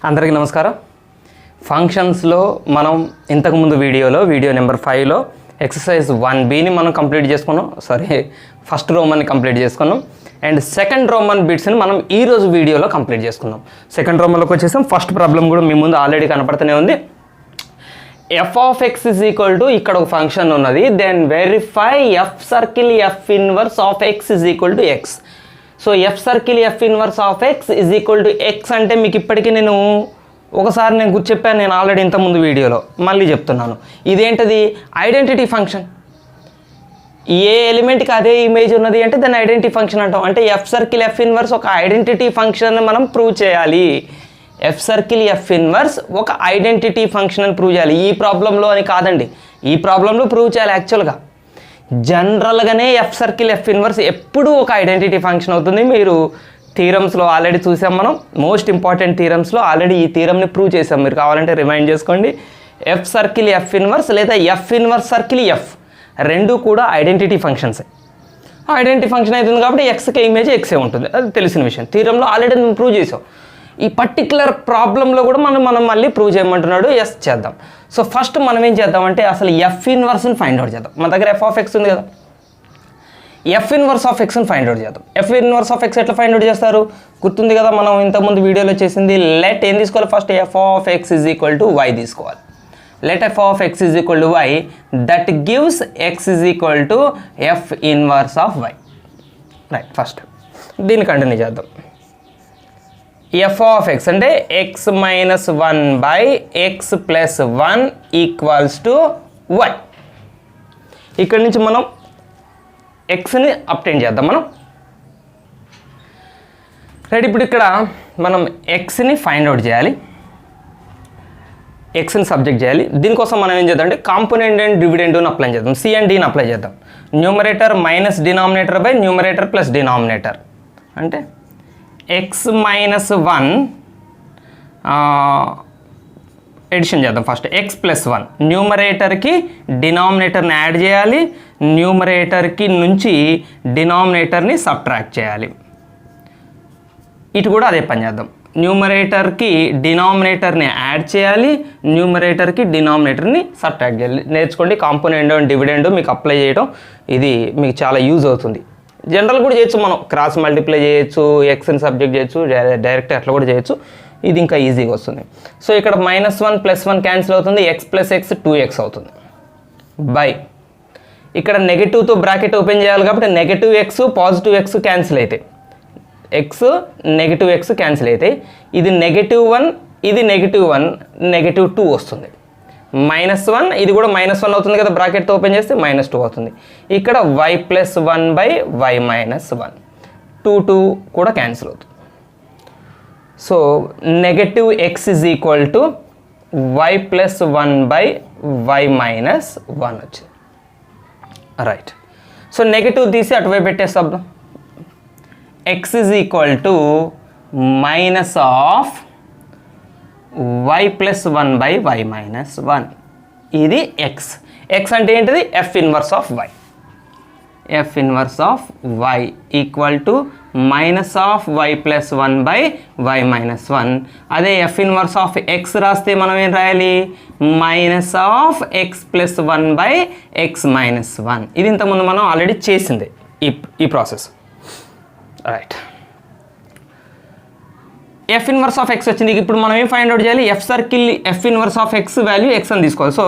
అందరికీ నమస్కారం. ఫంక్షన్స్లో మనం ఇంతకుముందు వీడియో నెంబర్ 5లో ఎక్సర్సైజ్ 1Bని మనం కంప్లీట్ చేసుకున్నాం. ఫస్ట్ రోమన్ని కంప్లీట్ చేసుకున్నాం అండ్ సెకండ్ రోమన్ బిట్స్ని మనం ఈరోజు వీడియోలో కంప్లీట్ చేసుకున్నాం. సెకండ్ రోమన్లోకి వచ్చేసాం. ఫస్ట్ ప్రాబ్లం కూడా మీ ముందు ఆల్రెడీ కనపడుతూనే ఉంది. f of x is equal to ఇక్కడ ఒక ఫంక్షన్ ఉన్నది, then verify f circle f inverse of x is equal to x. So f circle f inverse of x is equal to x అంటే మీకు ఇప్పటికీ నేను గుర్తు చెప్పాను, నేను ఆల్రెడీ ఇంతకుముందు వీడియోలో మళ్ళీ చెప్తున్నాను. ఇదేంటిది? Identity function. ఏ ఎలిమెంట్కి అదే ఇమేజ్ ఉన్నది అంటే దాన్ని ఐడెంటిటీ ఫంక్షన్ అంటాం. అంటే f సర్కిల్ f ఇన్వర్స్ ఒక ఐడెంటిటీ ఫంక్షన్ మనం ప్రూవ్ చేయాలి. f సర్కిల్ f ఇన్వర్స్ ఒక ఐడెంటిటీ ఫంక్షన్ అని ప్రూవ్ చేయాలి. ఈ ప్రాబ్లంలో అని కాదండి, ఈ ప్రాబ్లంలో ప్రూవ్ చేయాలి. యాక్చువల్గా జనరల్గానే f సర్కిల్ f ఇన్వర్స్ ఎప్పుడూ ఒక ఐడెంటిటీ ఫంక్షన్ అవుతుంది. మీరు థీరమ్స్లో ఆల్రెడీ చూసాం, మనం మోస్ట్ ఇంపార్టెంట్ థీరమ్స్లో ఆల్రెడీ ఈ థీరమ్ని ప్రూవ్ చేసాం. మీరు కావాలంటే రిమైండ్ చేసుకోండి. f సర్కిల్ f ఇన్వర్స్ లేదా f ఇన్వర్స్ సర్కిల్ f రెండు కూడా ఐడెంటిటీ ఫంక్షన్సే. ఐడెంటిటీ ఫంక్షన్ అవుతుంది కాబట్టి ఎక్స్కి ఇమేజ్ ఎక్సే ఉంటుంది, అది తెలిసిన విషయం. థీరమ్లో ఆల్రెడీ మేము ప్రూవ్ చేసాం. ఈ పర్టికులర్ ప్రాబ్లంలో కూడా మనం మళ్ళీ ప్రూవ్ చేయమంటున్నాడు. ఎస్ చేద్దాం. సో ఫస్ట్ మనం ఏం చేద్దామంటే అసలు ఎఫ్ ఇన్వర్స్ని ఫైండ్ అవుట్ చేద్దాం. మన దగ్గర ఎఫ్ ఆఫ్ ఎక్స్ ఉంది కదా, ఎఫ్ ఇన్వర్స్ ఆఫ్ ఎక్స్ని ఫైండ్ అవుట్ చేద్దాం. ఎఫ్ ఇన్వర్స్ ఆఫ్ ఎక్స్ ఎట్లా ఫైండ్ అవుట్ చేస్తారు? గుర్తుంది కదా, మనం ఇంతకుముందు వీడియోలో చేసింది. లెట్ ఏం తీసుకోవాలి? First f of x is equal to y తీసుకోవాలి. Let f of x is equal to y, that gives x is equal to f inverse of y. Right, first దీన్ని కంటిన్యూ చేద్దాం. ఎఫ్ ఆఫ్ ఎక్స్ అంటే x minus 1 by x plus 1 equals to y. ఇక్కడ నుంచి మనం ఎక్స్ని obtain చేద్దాం మనం. Right, ఇప్పుడు ఇక్కడ మనం ఎక్స్ని ఫైండ్ అవుట్ చేయాలి, ఎక్స్ని సబ్జెక్ట్ చేయాలి. దీనికోసం మనం ఏం చేద్దాం అంటే కాంపోనెంట్ అండ్ డివిడెండ్ని అప్లై చేద్దాం. సి అండ్ డీని అప్లై చేద్దాం. Numerator minus denominator by numerator plus denominator అంటే ఎక్స్ మైనస్ 1 ఎడిషన్ చేద్దాం. ఫస్ట్ ఎక్స్ ప్లస్ 1 న్యూమరేటర్కి డినామినేటర్ని యాడ్ చేయాలి, న్యూమరేటర్కి నుంచి డినామినేటర్ని సబ్ట్రాక్ట్ చేయాలి. ఇటు కూడా అదే పని చేద్దాం. న్యూమరేటర్కి డినామినేటర్ని యాడ్ చేయాలి, న్యూమరేటర్కి డినామినేటర్ని సబ్ట్రాక్ట్ చేయాలి. నేర్చుకోండి, కాంపోనెంట్ అండ్ డివిడెండ్ మీకు అప్లై చేయడం ఇది మీకు చాలా యూజ్ అవుతుంది. జనరల్ కూడా చేయొచ్చు, మనం క్రాస్ మల్టిప్లై చేయొచ్చు, ఎక్స్ని సబ్జెక్ట్ చేయొచ్చు, డైరెక్ట్ అట్లా కూడా చేయొచ్చు. ఇది ఇంకా ఈజీగా వస్తుంది. సో ఇక్కడ -1 + 1 క్యాన్సిల్ అవుతుంది, ఎక్స్ ప్లస్ ఎక్స్ 2x అవుతుంది బై ఇక్కడ నెగిటివ్తో బ్రాకెట్ ఓపెన్ చేయాలి కాబట్టి negative X positive X cancel అవుతాయి, ఎక్స్ నెగిటివ్ ఎక్స్ క్యాన్సిల్ అవుతాయి. ఇది -1, ఇది -1, -2 వస్తుంది. -1 ఇది కూడా -1 అవుతుంది కదా, బ్రాకెట్తో ఓపెన్ చేస్తే -2 అవుతుంది. ఇక్కడ y + 1 బై y - 1, 2 కూడా క్యాన్సిల్ అవుతుంది. So negative X is equal to y + 1 by y - 1 వచ్చింది. రైట్, సో నెగటివ్ తీసి అటువైపు పెట్టేస్తాం. X is equal to minus of y + 1 by y - 1. ఇది ఎక్స్. ఎక్స్ అంటే ఏంటిది? F inverse of Y. F inverse of Y equal to minus of y + 1 by y - 1. అదే F inverse of X రాస్తే మనం ఏం రాయాలి? Minus of X + 1 by X - 1. ఇది ఇంతకుముందు మనం ఆల్రెడీ చేసింది ఈ process. Right, F inverse of x వచ్చింది. ఇప్పుడు మనం ఏం ఫైండ్ అవుట్ చేయాలి? F circle f inverse of X value X అని తీసుకోవాలి. So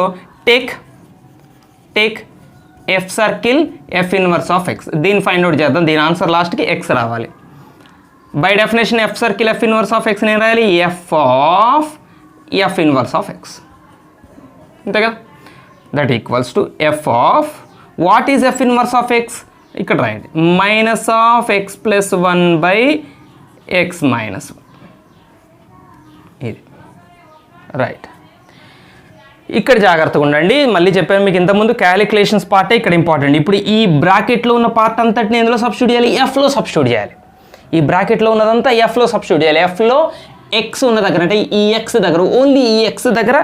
take F circle f inverse of x, దీన్ని ఫైండ్ అవుట్ చేద్దాం. దీని ఆన్సర్ లాస్ట్కి ఎక్స్ రావాలి. By definition F circle f inverse of X నేను రాయాలి F of f inverse of X, అంతే కదా. That equals to F of what is f inverse of X? ఇక్కడ రాయండి, minus of X + 1 by X - 1. ఇది right. ఇక్కడ జాగ్రత్తగా ఉండండి, మళ్ళీ చెప్పాను మీకు ఇంతకుముందు, క్యాలిక్యులేషన్స్ పార్టే ఇక్కడ ఇంపార్టెంట్. ఇప్పుడు ఈ బ్రాకెట్లో ఉన్న పార్ట్ అంతటిని ఎందులో సబ్స్టిట్యూట్ చేయాలి? ఎఫ్లో సబ్స్టిట్యూట్ చేయాలి. ఈ బ్రాకెట్లో ఉన్నదంతా ఎఫ్లో సబ్స్టిట్యూట్ చేయాలి. ఎఫ్లో ఎక్స్ ఉన్న దగ్గర అంటే ఈ ఎక్స్ దగ్గర, ఓన్లీ ఈ ఎక్స్ దగ్గర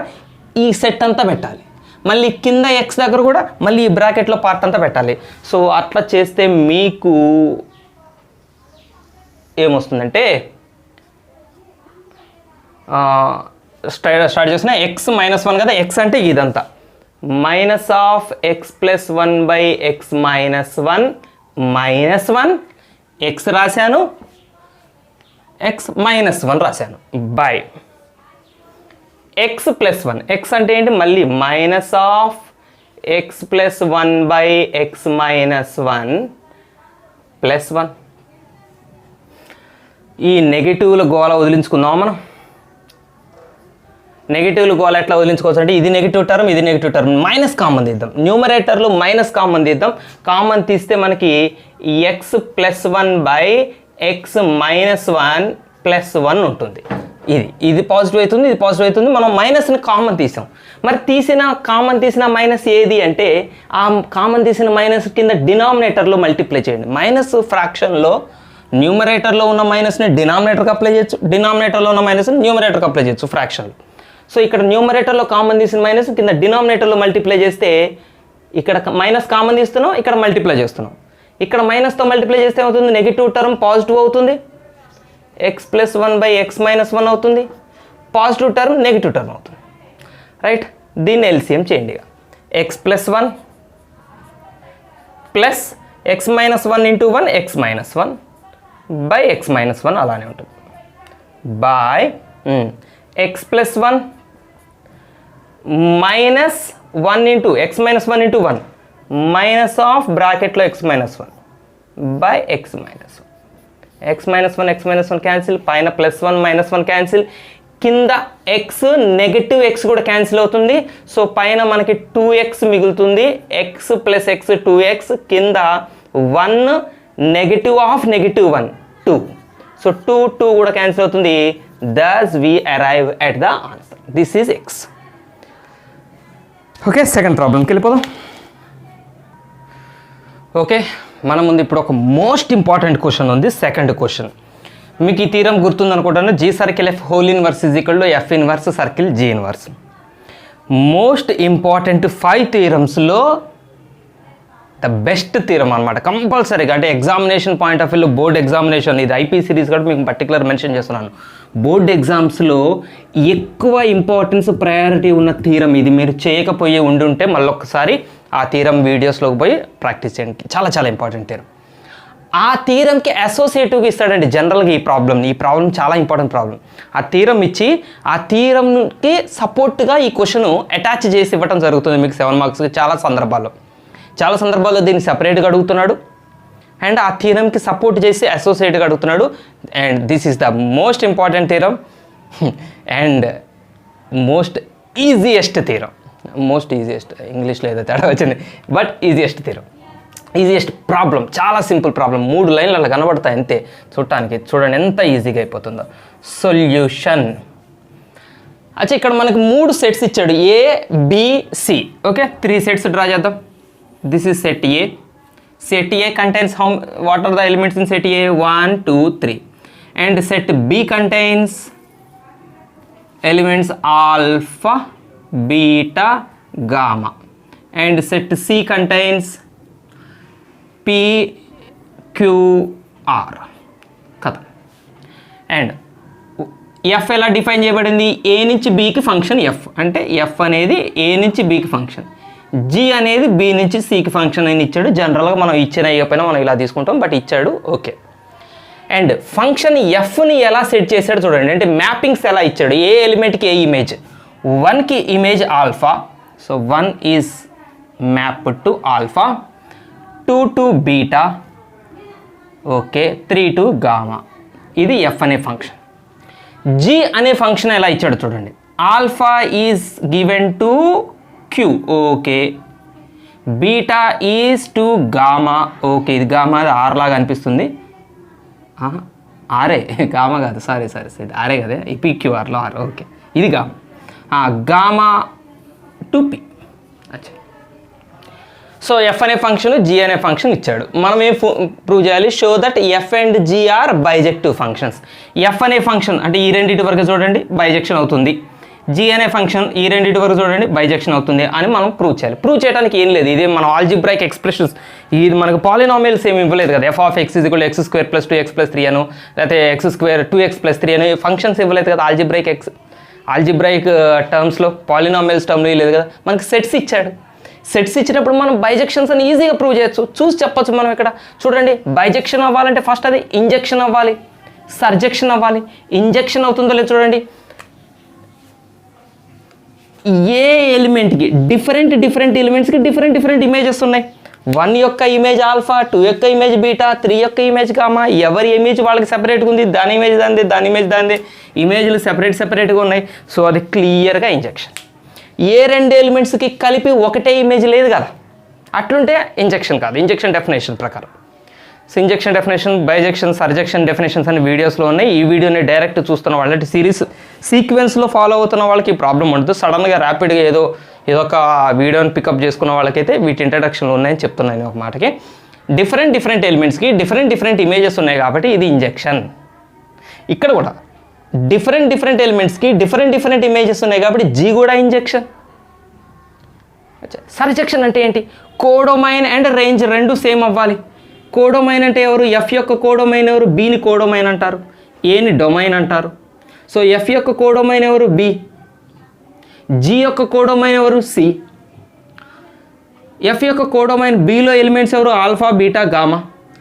ఈ సెట్ అంతా పెట్టాలి. మళ్ళీ కింద ఎక్స్ దగ్గర కూడా మళ్ళీ ఈ బ్రాకెట్లో పార్ట్ అంతా పెట్టాలి. సో అట్లా చేస్తే మీకు ఏమొస్తుందంటే స్టార్ట్ చేసిన ఎక్స్ -1 కదా, ఎక్స్ అంటే ఇదంతా -(x+1/x-1) -1 ఎక్స్ రాశాను, x-1 రాశాను బై x+1. ఎక్స్ అంటే ఏంటి, మళ్ళీ -(x+1/x-1) +1. ఈ నెగిటివ్ల గోళ వదిలించుకుందాం మనం. నెగిటివ్లు గోళ ఎట్లా వదిలించుకోవచ్చు అంటే ఇది నెగిటివ్ టర్మ్, ఇది నెగిటివ్ టర్మ్, మైనస్ కామన్ తీద్దాం. న్యూమరేటర్లో మైనస్ కామన్ తీద్దాం. కామన్ తీస్తే మనకి x+1/x-1 ఉంటుంది. ఇది పాజిటివ్ అవుతుంది, ఇది పాజిటివ్ అవుతుంది. మనం మైనస్ని కామన్ తీసాం. మరి కామన్ తీసిన మైనస్ ఏది అంటే ఆ కామన్ తీసిన మైనస్ కింద డినామినేటర్లో మల్టిప్లై చేయండి. మైనస్ ఫ్రాక్షన్లో న్యూమరేటర్లో ఉన్న మైనస్ని డినామినేటర్కి అప్లై చేయొచ్చు, డినామినేటర్లో ఉన్న మైనస్ని న్యూమరేటర్కి అప్లై చేయొచ్చు ఫ్రాక్షన్లో. సో ఇక్కడ న్యూమరేటర్లో కామన్ తీసిన మైనస్ కింద డినామినేటర్లో మల్టిప్లై చేస్తే ఇక్కడ మైనస్ కామన్ తీస్తున్నాం, ఇక్కడ మల్టిప్లై చేస్తున్నాం. ఇక్కడ మైనస్తో మల్టిప్లై చేస్తే ఏమవుతుంది, నెగిటివ్ టర్మ్ పాజిటివ్ అవుతుంది, x+1/x-1 అవుతుంది, పాజిటివ్ టర్మ్ నెగిటివ్ టర్మ్ అవుతుంది. రైట్, దీన్ని ఎల్సిఎం చేయండి. x+1 ప్లస్ x-1 × 1 x-1/x-1 అలానే ఉంటుంది by x+1 -(1 × x-1 × 1) minus of బ్రాకెట్లో x-1 by x-1. x-1 cancel, పైన +1 -1 క్యాన్సిల్, కింద x నెగటివ్ x కూడా క్యాన్సిల్ అవుతుంది. సో పైన మనకి 2x మిగులుతుంది, x + x 2x, కింద 1 నెగటివ్ ఆఫ్ -1 2. సో 2 కూడా క్యాన్సిల్ అవుతుంది. thus we arrive at the answer. this is x. Okay, second ప్రాబ్లంకి వెళ్ళిపోదాం. ఓకే, మన ముందు ఇప్పుడు ఒక మోస్ట్ ఇంపార్టెంట్ క్వశ్చన్ ఉంది, సెకండ్ క్వశ్చన్. మీకు ఈ థీరం గుర్తుంది అనుకుంటాను, G circle F whole inverse = F inverse circle G inverse. Most important 5 థీరమ్స్లో ద బెస్ట్ థీరం అనమాట. కంపల్సరీగా అంటే ఎగ్జామినేషన్ పాయింట్ ఆఫ్ వ్యూలో, బోర్డ్ ఎగ్జామినేషన్, ఇది ఐపీ సిరీస్ కూడా మీకు పర్టికులర్ మెన్షన్ చేస్తున్నాను. బోర్డ్ ఎగ్జామ్స్లో ఎక్కువ ఇంపార్టెన్స్, ప్రయారిటీ ఉన్న థీరం ఇది. మీరు చేయకపోయి ఉండుంటే మళ్ళొకసారి ఆ థీరం వీడియోస్లోకి పోయి ప్రాక్టీస్ చేయండి. చాలా చాలా ఇంపార్టెంట్ థీరం. ఆ థీరంకి అసోసియేటివ్గా ఇస్తాడండి జనరల్గా ఈ ప్రాబ్లం చాలా ఇంపార్టెంట్ ప్రాబ్లం. ఆ థీరం ఇచ్చి ఆ థీరంకి సపోర్ట్గా ఈ క్వశ్చన్ అటాచ్ చేసి ఇవ్వడం జరుగుతుంది మీకు 7 మార్క్స్కి చాలా సందర్భాల్లో దీన్ని సపరేట్గా అడుగుతున్నాడు, అండ్ ఆ థీరంకి సపోర్ట్ చేసి అసోసియేట్గా అడుగుతున్నాడు. And this is the most important theorem and most easiest theorem. ఇంగ్లీష్లో ఏదో తేడా వచ్చింది, but easiest theorem, easiest problem. చాలా సింపుల్ ప్రాబ్లం, 3 లైన్లు అలా కనబడతాయి అంతే చూడటానికి. చూడండి ఎంత ఈజీగా అయిపోతుందో. సొల్యూషన్. అచ్చా, ఇక్కడ మనకు 3 సెట్స్ ఇచ్చాడు, A, B, C. Okay, 3 sets draw చేద్దాం. This is set A. Set A contains what are the elements in set A? 1, 2, 3. And set B contains elements alpha, beta, gamma. And set C contains P, Q, R. కదా. And F ఎలా define చేయబడింది? A నుంచి Bకి function F, అంటే F అనేది A నుంచి Bకి function, G అనేది B నుంచి Cకి function అని ఇచ్చాడు. జనరల్గా మనం ఇచ్చిన ఇవ్వకపోయినా మనం ఇలా తీసుకుంటాం, బట్ ఇచ్చాడు. ఓకే, అండ్ ఫంక్షన్ Fని ఎలా సెట్ చేశాడు చూడండి. అంటే మ్యాపింగ్స్ ఎలా ఇచ్చాడు, ఏ ఎలిమెంట్కి ఏ ఇమేజ్. 1కి image alpha, so 1 is map to alpha, 2 to beta, okay, 3 to gamma. ఇది F అనే ఫంక్షన్. G అనే ఫంక్షన్ ఎలా ఇచ్చాడు చూడండి. Alpha is given to Q, okay, beta is to gamma, okay, ఇది గామా, అది ఆర్ లాగా అనిపిస్తుంది. ఆరే, గామా కాదు, సారీ ఆరే కదా, PQRలో ఆర్, ఓకే, ఇది గామా. Gamma to P. అచ్చా, సో F అనే ఫంక్షన్, G అనే ఫంక్షన్ ఇచ్చాడు. మనం ఏం ప్రూవ్ చేయాలి? Show that F and G are bijective functions. F అనే ఫంక్షన్ అంటే ఈ రెండింటి వరకు చూడండి బైజెక్షన్ అవుతుంది, G అనే ఫంక్షన్ ఈ రెండింటి వరకు చూడండి బైజెక్షన్ అవుతుంది అని మనం ప్రూవ్ చేయాలి. ప్రూవ్ చేయడానికి ఏం లేదు, ఇదే మన ఆల్జిబ్రాయిక్ ఎక్స్ప్రెషన్స్. ఇది మనకు పాలినామియల్స్ ఏమి ఇవ్వలేదు కదా. f(x) = x² + 2x + 3 అను, లేకపోతే x² 2x + 3 అని ఫంక్షన్స్ ఇవ్వలేదు కదా ఆల్జిబ్రాయిక్ ఆల్జిబ్రాయిక్ టర్మ్స్లో పాలినామియల్స్ టర్మ్లో లేదు కదా, మనకి సెట్స్ ఇచ్చాడు. సెట్స్ ఇచ్చినప్పుడు మనం బైజెక్షన్స్ అని ఈజీగా ప్రూవ్ చేయొచ్చు, చూసి చెప్పొచ్చు మనం. ఇక్కడ చూడండి, బైజెక్షన్ అవ్వాలంటే ఫస్ట్ అది ఇంజెక్షన్ అవ్వాలి, సర్జెక్షన్ అవ్వాలి. ఇంజెక్షన్ అవుతుందో లేదు చూడండి, ఏ ఎలిమెంట్కి డిఫరెంట్ ఎలిమెంట్స్కి డిఫరెంట్ ఇమేజెస్ ఉన్నాయి. 1 యొక్క ఇమేజ్ ఆల్ఫా, 2 యొక్క ఇమేజ్ బీటా, 3 యొక్క ఇమేజ్ గామా. ఎవరి ఇమేజ్ వాళ్ళకి సెపరేట్గా ఉంది, దాని ఇమేజ్ దాని ఇమేజ్ దాంది. ఇమేజ్లు సెపరేట్గా ఉన్నాయి. సో అది క్లియర్గా ఇంజెక్షన్. ఏ 2 ఎలిమెంట్స్కి కలిపి ఒకటే ఇమేజ్ లేదు కదా, అట్లుంటే ఇంజెక్షన్ కాదు, ఇంజెక్షన్ డెఫినేషన్ ప్రకారం. So injection definition, bisection, సర్జెక్షన్ definitions అనే వీడియోస్లో ఉన్నాయి. ఈ వీడియోని డైరెక్ట్ చూస్తున్న వాళ్ళంటే సిరీస్ సీక్వెన్స్లో ఫాలో అవుతున్న వాళ్ళకి ఈ ప్రాబ్లం ఉండదు. సడన్గా ర్యాపిడ్గా ఏదో ఒక వీడియోని పికప్ చేసుకున్న వాళ్ళకైతే వీటి ఇంట్రడక్షన్లో ఉన్నాయని చెప్తున్నాను ఒక మాటకి. డిఫరెంట్ ఎలిమెంట్స్కి డిఫరెంట్ ఇమేజెస్ ఉన్నాయి కాబట్టి ఇది ఇంజెక్షన్. ఇక్కడ కూడా డిఫరెంట్ ఎలిమెంట్స్కి డిఫరెంట్ ఇమేజెస్ ఉన్నాయి కాబట్టి జీ కూడా ఇంజెక్షన్. సర్జెక్షన్ అంటే ఏంటి? కోడోమైన్ అండ్ రేంజ్ రెండు సేమ్ అవ్వాలి. కోడోమైన్ అంటే ఎవరు? ఎఫ్ యొక్క కోడోమైన్ ఎవరు? బీని కోడోమైన్ అంటారు, ఏని డొమైన్ అంటారు. సో ఎఫ్ యొక్క కోడోమైన్ ఎవరు? బి. జీ యొక్క కోడోమైన్ ఎవరు? సి. ఎఫ్ యొక్క కోడోమైన్ బిలో ఎలిమెంట్స్ ఎవరు? Alpha, beta, gamma.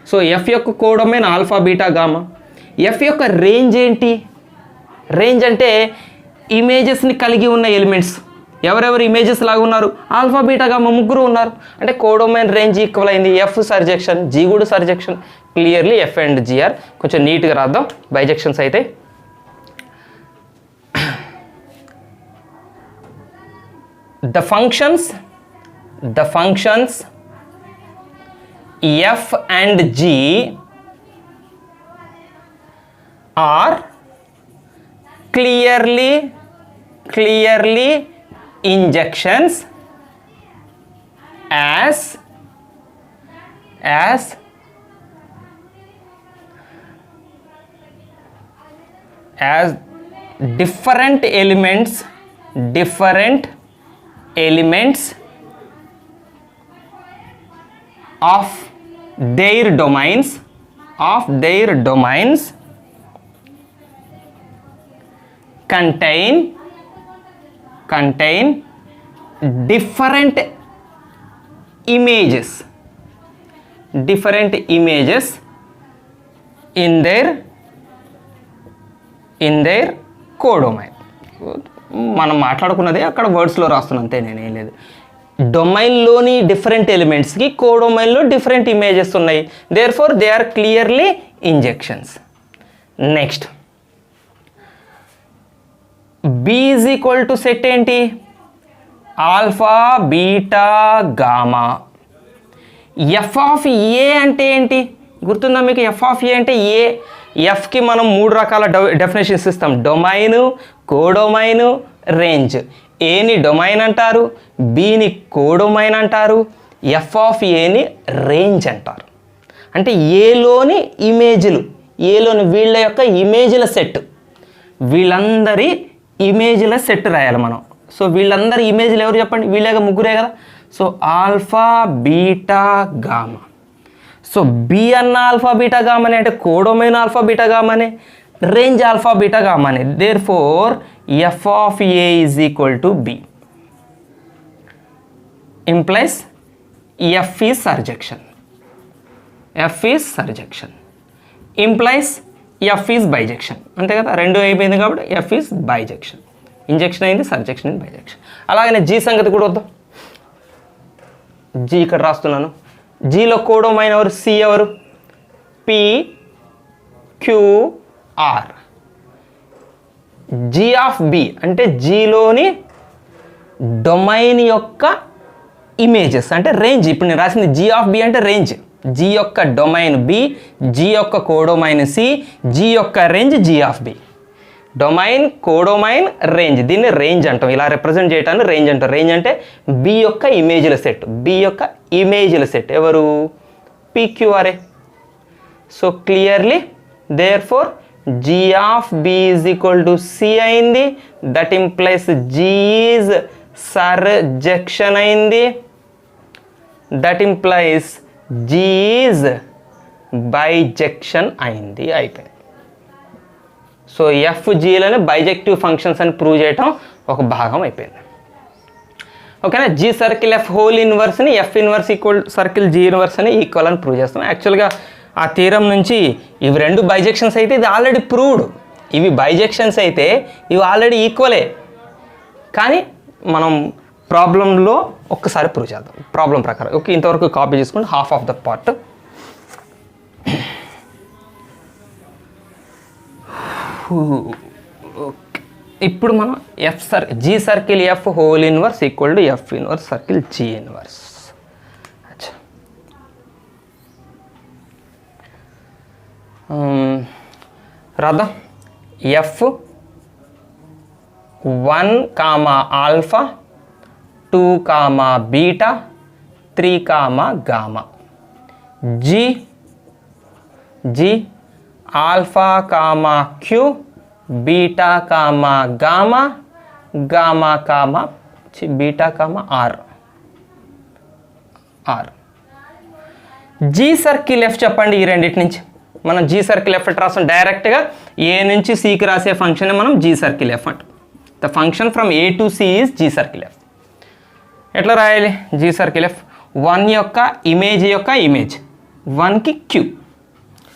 So f యొక్క codomain alpha, beta, gamma. F యొక్క రేంజ్ ఏంటి? రేంజ్ అంటే ఇమేజెస్ని కలిగి ఉన్న ఎలిమెంట్స్. ఎవరెవరు ఇమేజెస్ లాగా ఉన్నారు? ఆల్ఫా, బీటా, గామా ముగ్గురు ఉన్నారు. అంటే కోడోమైన్ రేంజ్ ఈక్వల్ అయింది. ఎఫ్ సర్జెక్షన్, జీ కూడా surjection. Clearly F and G are. కొంచెం నీట్గా రాద్దాం బైజెక్షన్స్ అయితే. The functions f and g are clearly injections as different elements of their domains contain different images in their codomain. మనం మాట్లాడుకున్నదే అక్కడ వర్డ్స్లో రాస్తున్నాను అంతే, నేనేం లేదు. డొమైన్లోని డిఫరెంట్ ఎలిమెంట్స్కి కోడొమైన్లో డిఫరెంట్ ఇమేజెస్ ఉన్నాయి. Therefore they are clearly injections. Next, B is equal to set ఏంటి? Alpha, beta, gamma. F of A అంటే ఏంటి? గుర్తుందా మీకు? ఎఫ్ ఆఫ్ ఏ అంటే ఏ. ఎఫ్కి మనం 3 రకాల డెఫినేషన్స్ ఇస్తాం: డొమైన్, కోడొమైన్, రేంజ్. ఏని డొమైన్ అంటారు, బిని కోడొమైన్ అంటారు, ఎఫ్ ఆఫ్ ఏని రేంజ్ అంటారు. అంటే ఏలోని ఇమేజ్లు, ఏలోని వీళ్ళ యొక్క ఇమేజ్ల సెట్, వీళ్ళందరి ఇమేజ్ల సెట్ రాయాలి మనం. సో వీళ్ళందరి ఇమేజ్లు ఎవరు చెప్పండి? వీళ్ళగా ముగ్గురే కదా. So alpha, beta, gamma. So B అన్న ఆల్ఫా, బీటా, గామానే అంటే కోడొమైన్ ఆల్ఫా, బీటా, గామానే, రేంజ్ ఆల్ఫా, బీటా, గామానే. Therefore f of A is equal to B implies f is surjection. F is surjection implies f is bijection. అంతే కదా, రెండు అయిపోయింది కాబట్టి ఎఫ్ ఈజ్ బైజెక్షన్. ఇంజెక్షన్ అయింది, సర్జెక్షన్ అయింది, బైజెక్షన్. అలాగనే జీ సంగతి కూడా వద్దాం. జీ ఇక్కడ రాస్తున్నాను. జీలో కోడొమైన్ ఎవరు? సి ఎవరు? P, queue, are. G of B అంటే జీలోని డొమైన్ యొక్క ఇమేజెస్ అంటే రేంజ్. ఇప్పుడు నేను రాసింది జీ ఆఫ్ బి అంటే రేంజ్. జీ యొక్క డొమైన్ బి, జీ యొక్క కోడొమైన్ సి, జీ యొక్క range G of B. Domain, codomain, range. దీన్ని రేంజ్ అంటాం. ఇలా రిప్రజెంట్ చేయటాన్ని రేంజ్ అంటాం. రేంజ్ అంటే బి యొక్క ఇమేజ్ల సెట్. బి యొక్క ఇమేజ్ల సెట్ ఎవరు? పిక్యూఆర్ఏ. So clearly there four g of B is equal to C అయింది. That implies g is surjection అయింది. That implies g is bijection అయింది. అయిపోయింది. సో ఎఫ్ జీలోనే బైజెక్టివ్ ఫంక్షన్స్ అని ప్రూవ్ చేయటం ఒక భాగం అయిపోయింది. ఓకేనా, జీ సర్కిల్ ఎఫ్ హోల్ ఇన్వర్స్ని f inverse equal circle g inverse అని ఈక్వల్ అని ప్రూవ్ చేస్తాం. యాక్చువల్గా ఆ థీరం నుంచి ఇవి రెండు బైజెక్షన్స్ అయితే ఇది ఆల్రెడీ ప్రూవ్డ్, ఇవి బైజెక్షన్స్ అయితే ఇవి ఆల్రెడీ ఈక్వలే, కానీ మనం ప్రాబ్లంలో ఒక్కసారి ప్రూవ్ చేద్దాం ప్రాబ్లం ప్రకారం. ఓకే, ఇంతవరకు కాపీ చేసుకుంటే హాఫ్ ఆఫ్ ద పార్ట్. ఇప్పుడు మనం g circle f whole inverse equal to f inverse circle g inverse. అచ్చా, రాద్దాం. F 1 comma alpha 2 comma beta 3 comma gamma. G alpha comma q beta comma gamma gamma comma beta comma r. G circle f చెప్పండి. ఈ రెండింటి నుంచి మనం g circle F రాస్తాం డైరెక్ట్గా. ఏ నుంచి సికి రాసే ఫంక్షన్ మనం జీ సర్కిల్ ఎఫ్ అంటాం. The function from A to C is g circle f. ఎట్లా రాయాలి జీ సర్కిల్ ఎఫ్? 1 యొక్క ఇమేజ్ 1కి క్యూ.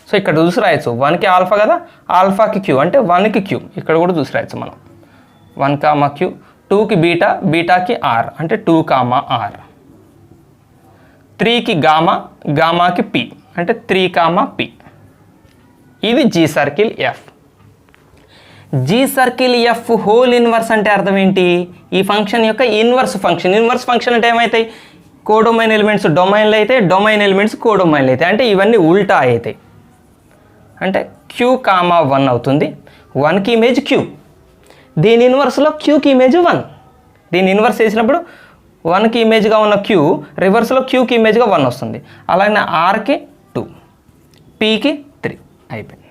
సో ఇక్కడ చూసి రాయొచ్చు, 1కి ఆల్ఫా కదా, ఆల్ఫాకి క్యూ అంటే 1కి క్యూ. ఇక్కడ కూడా చూసి రాయొచ్చు మనం 1 కామా క్యూ. 2కి బీటా, బీటాకి ఆర్ అంటే 2 కామా ఆర్. 3కి గామా, గామాకి పి అంటే 3 కామా పి. ఇది g circle f. G circle f whole inverse అంటే అర్థం ఏంటి? ఈ ఫంక్షన్ యొక్క ఇన్వర్స్ ఫంక్షన్ అంటే ఏమవుతాయి? కోడొమైన్ ఎలిమెంట్స్ డొమైన్లు అయితే, డొమైన్ ఎలిమెంట్స్ కోడొమైన్లు అయితే, అంటే ఇవన్నీ ఉల్టా అవుతాయి. అంటే క్యూ కామా 1 అవుతుంది. 1కి ఇమేజ్ క్యూ, దీని ఇన్వర్స్లో క్యూకి ఇమేజ్ 1. దీని ఇన్వర్స్ వేసినప్పుడు 1కి ఇమేజ్గా ఉన్న క్యూ రివర్స్లో క్యూకి ఇమేజ్గా 1 వస్తుంది. అలాగే ఆర్కి 2, పీకి 3 అయిపోయింది.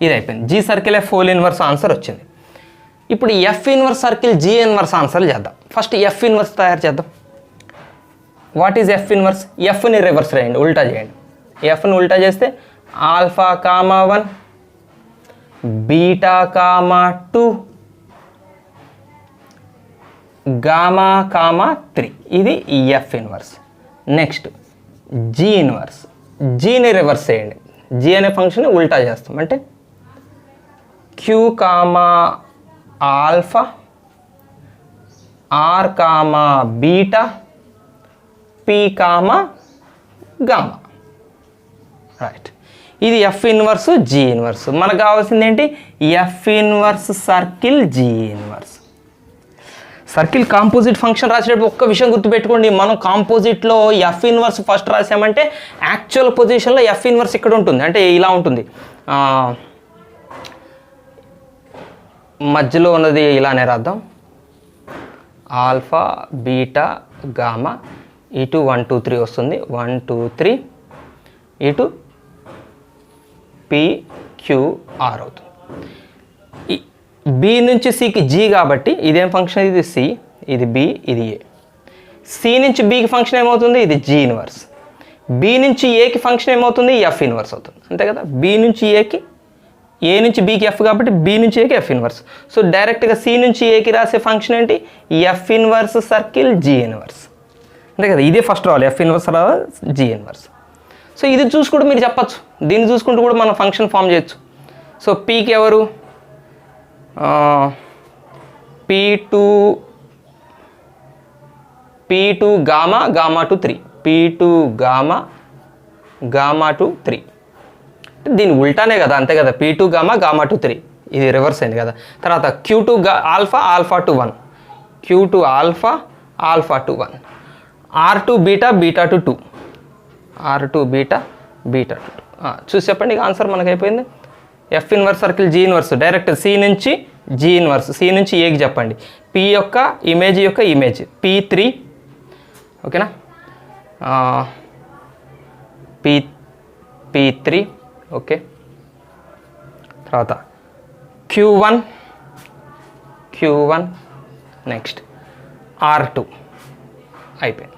ఇది అయిపోయింది. G circle f whole inverse answer వచ్చింది. ఇప్పుడు f inverse circle g inverse ఆన్సర్లు చేద్దాం. ఫస్ట్ ఎఫ్ ఇన్వర్స్ తయారు చేద్దాం. What is f inverse? ఎఫ్ని రివర్స్ చేయండి, ఉల్టా చేయండి. ఎఫ్ని ఉల్టా చేస్తే alpha comma 1 beta comma 2 gamma comma 3. ఇది f inverse. Next g inverse. జీని రివర్స్ చేయండి. జీ అనే ఫంక్షన్ ఉల్టా చేస్తాం. అంటే Q comma alpha R comma beta P comma gamma. Right, ఇది ఎఫ్ ఇన్వర్స్ జీ ఇన్వర్స్. మనకు కావాల్సింది ఏంటి? F inverse circle g inverse. Circle composite function రాసేటప్పుడు ఒక్క విషయం గుర్తుపెట్టుకోండి, మనం కాంపోజిట్లో ఎఫ్ ఇన్వర్స్ ఫస్ట్ రాసామంటే యాక్చువల్ పొజిషన్లో ఎఫ్ ఇన్వర్స్ ఇక్కడ ఉంటుంది. అంటే ఇలా ఉంటుంది, మధ్యలో ఉన్నది ఇలానే రాద్దాం. ఆల్ఫా బీటా గామా ఇటు 1 2 3 వస్తుంది. 1 2 3 ఇటు పి క్యూ ఆర్ అవుతుంది. బి నుంచి సికి జీ కాబట్టి ఇదేం ఫంక్షన్? ఇది సి, ఇది బి, ఇది ఏ. సి నుంచి బికి ఫంక్షన్ ఏమవుతుంది? ఇది జీ ఇన్వర్స్. బి నుంచి ఏకి ఫంక్షన్ ఏమవుతుంది? ఎఫ్ ఇన్వర్స్ అవుతుంది. అంతే కదా, బి నుంచి ఏకి, ఏ నుంచి బికి ఎఫ్ కాబట్టి బి నుంచి ఏకి ఎఫ్ ఇన్వర్స్. సో డైరెక్ట్గా సి నుంచి ఏకి రాసే ఫంక్షన్ ఏంటి? F inverse circle g inverse. అంతే కదా, ఇదే ఫస్ట్ రావాలి, ఎఫ్ ఇన్వర్స్ రావాలి, జీ ఇన్వర్స్. సో ఇది చూసుకుంటూ మీరు చెప్పచ్చు, దీన్ని చూసుకుంటూ కూడా మనం ఫంక్షన్ ఫామ్ చేయొచ్చు. సో పీకి ఎవరు? P2 gamma gamma to 3, P2 gamma gamma to 3. దీని ఉల్టానే కదా, అంతే కదా, P2 గామా గామా టు 3. ఇది రివర్స్ అయింది కదా. తర్వాత Q2 alpha alpha to 1, Q2 alpha alpha to 1, R2 beta beta to 2, R2 beta beta to 2. చూసి చెప్పండి, ఇక ఆన్సర్ మనకు అయిపోయింది. F inverse circle g inverse direct C నుంచి జీ ఇన్వర్స్, సి నుంచి ఏకి చెప్పండి. పి యొక్క ఇమేజ్ P3, ఓకేనా, P3 ఓకే. తర్వాత Q1 నెక్స్ట్ R2 అయిపోయింది.